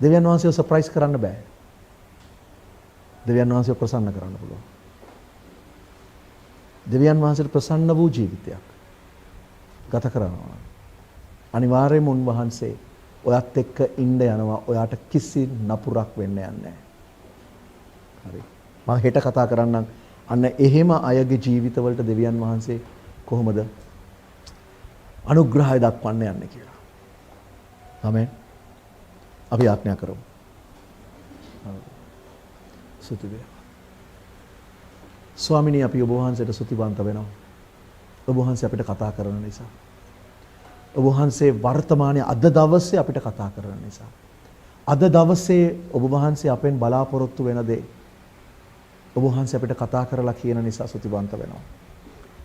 දෙවියන් වහන්සේව සර්ප්‍රයිස් කරන්න බෑ. දෙවියන් වහන්සේව ප්‍රසන්න කරන්න පුළුවන්. දෙවියන් වහන්සේට ප්‍රසන්න වූ ජීවිතයක් ගත කරනවා. අනිවාර්යයෙන්ම උන්වහන්සේ ඔයත් එක්ක ඉන්න යනවා. ඔයාට කිසි නපුරක් වෙන්න යන්නේ නැහැ. හරි. මම හෙට කතා කරන්නම් අන්න එහෙම අයගේ ජීවිතවලට දෙවියන් වහන්සේ කොහොමද අනුග්‍රහය දක්වන්න යන්නේ කියලා. ආමෙන්. අපි ආඥා කරමු. ස්තුති වේ. ස්වාමිනී අපි ඔබ වහන්සේට ස්තුතිවන්ත වෙනවා. ඔබ වහන්සේ අපිට කතා කරන නිසා. ඔබ වහන්සේ වර්තමානයේ අද දවසේ අපිට කතා කරන නිසා. අද දවසේ ඔබ වහන්සේ අපෙන් බලාපොරොත්තු වෙන දේ ඔබ වහන්සේ අපිට කතා කරලා කියන නිසා ස්තුතිවන්ත වෙනවා.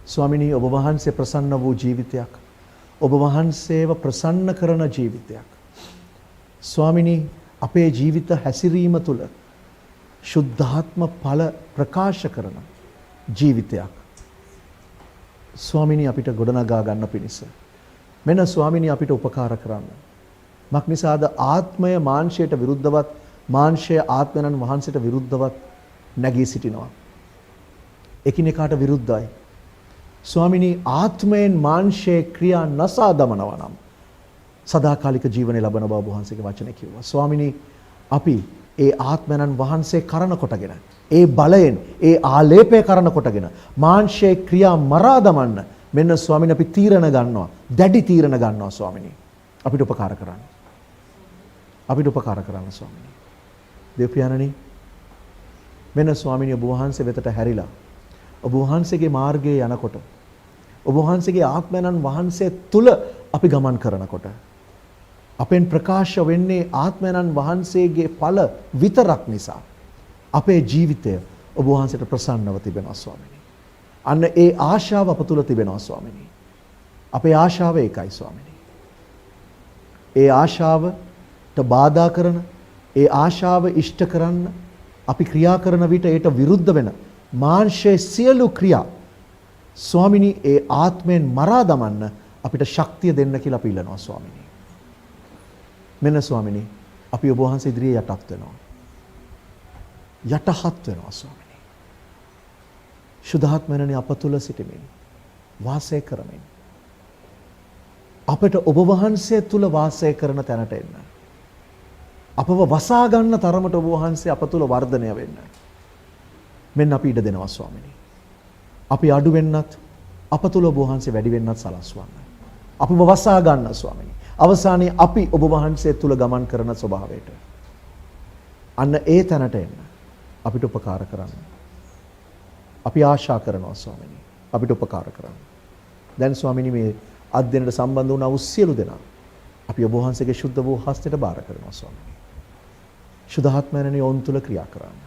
ස්වාමිනී ඔබ වහන්සේ ප්‍රසන්න වූ ජීවිතයක්. ඔබ වහන්සේව ප්‍රසන්න කරන ජීවිතයක්. ස්වාමිනී අපේ ජීවිත හැසිරීම තුළ ශුද්ධාත්ම ඵල ප්‍රකාශ කරන ජීවිතයක්. ස්වාමිනී අපිට ගොඩනගා ගන්න පිණිස මෙන්න ස්වාමිනී අපිට උපකාර කරන්න. මක් නිසාද ආත්මය මාංශයට විරුද්ධවත් මාංශය ආත්මයන් වහන්සේට විරුද්ධවත් නැගී සිටිනවා. එකිනෙකාට විරුද්ධයි. ස්වාමිනී ආත්මයෙන් මාංශයේ ක්‍රියා නසා දමනවා නම් සදාකාලික ජීවනය ලබන බව වහන්සේගේ වචනේ කිව්වා. ස්වාමිනී අපි ඒ ආත්මයන් වහන්සේ කරන කොටගෙන ඒ බලයෙන් ඒ ආලේපය කරන කොටගෙන මාංශයේ ක්‍රියා මරා දමන්න මෙන්න ස්වාමිනී අපි තීරණ ගන්නවා. දැඩි තීරණ ගන්නවා ස්වාමිනී. අපිට උපකාර කරන්න. අපිට උපකාර කරන්න ස්වාමිනී. දෙවියන්වනි මෙන්න ස්වාමිනී ඔබ වහන්සේ වෙතට හැරිලා ඔබ වහන්සේගේ මාර්ගයේ යනකොට ඔබ වහන්සේගේ ආත්මයන් වහන්සේ තුල අපි ගමන් කරනකොට අපෙන් ප්‍රකාශ වෙන්නේ ආත්මයන් වහන්සේගේ ඵල විතරක් නිසා අපේ ජීවිතය ඔබ වහන්සේට ප්‍රසන්නව තිබෙනවා ස්වාමිනී. අන්න ඒ ආශාව අප තුල තිබෙනවා ස්වාමිනී. අපේ ආශාව ඒකයි ස්වාමිනී. ඒ ආශාවට බාධා කරන ඒ ආශාව ඉෂ්ට කරන්න අපි ක්‍රියා කරන විට ඒට විරුද්ධ වෙන මාංශයේ සියලු ක්‍රියා ස්වාමිනී ඒ ආත්මයෙන් මරා දමන්න අපිට ශක්තිය දෙන්න කියලා අපි ඉල්ලනවා ස්වාමිනී. මෙන්න ස්වාමිනී අපි ඔබ වහන්සේ ඉදිරියේ යටත් වෙනවා. යටහත් වෙනවා ස්වාමිනී. සුද්ධාත්මයන්නි අප තුල සිටමින් වාසය කරමින් අපට ඔබ වහන්සේ තුල වාසය කරන තැනට එන්න. අපව වසා ගන්න තරමට ඔබ වහන්සේ අප තුල වර්ධනය වෙන්න. මෙන්න අපි ඉඩ දෙනවා ස්වාමිනී. අපි අඩු වෙන්නත් අප තුල ඔබ වහන්සේ වැඩි වෙන්නත් සලස්වන්න. අපව වසා ගන්න ස්වාමිනී. අවසානයේ අපි ඔබ වහන්සේ තුල ගමන් කරන ස්වභාවයට අන්න ඒ තැනට එන්න අපිට උපකාර කරන්න. අපි ආශා කරනවා ස්වාමිනී. අපිට උපකාර කරන්න. දැන් ස්වාමිනී මේ අධ්‍යයනයට සම්බන්ධ වුණා වූ සියලු දෙනා අපි ඔබ වහන්සේගේ ශුද්ධ වූ හස්තයට බාර කරනවා ස්වාමිනී. සුද්ධාත්මයන්නි ඔවුන් තුල ක්‍රියා කරන්න.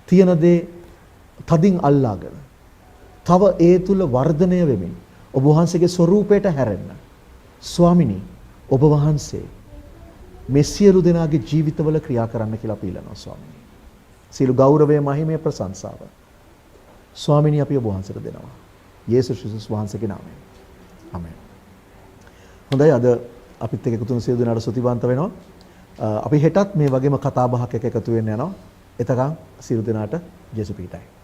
තියෙන දේ තදින් අල්ලාගෙන තව ඒ තුල වර්ධනය වෙමින් ඔබ වහන්සේගේ ස්වරූපයට හැරෙන්න. ස්වාමිනී ඔබ වහන්සේ මේ සියලු දෙනාගේ ජීවිතවල ක්‍රියා කරන්න කියලා අපි ඉල්ලනවා ස්වාමිනී. සියලු ගෞරවය මහිමය ප්‍රශංසාව ස්වාමිනී අපි ඔබ වහන්සේට දෙනවා. යේසුස් ක්‍රිස්තුස් වහන්සේගේ නාමයෙන්. ආමෙන්. හොඳයි අද අපිත් එක්ක එකතු වෙන සියලු දෙනාට ස්තුතිවන්ත වෙනවා. අපි හෙටත් මේ වගේම කතා බහක් එක එකතු වෙන්න යනවා. එතකන් සියලු දෙනාට ජේසු පිහිටයි.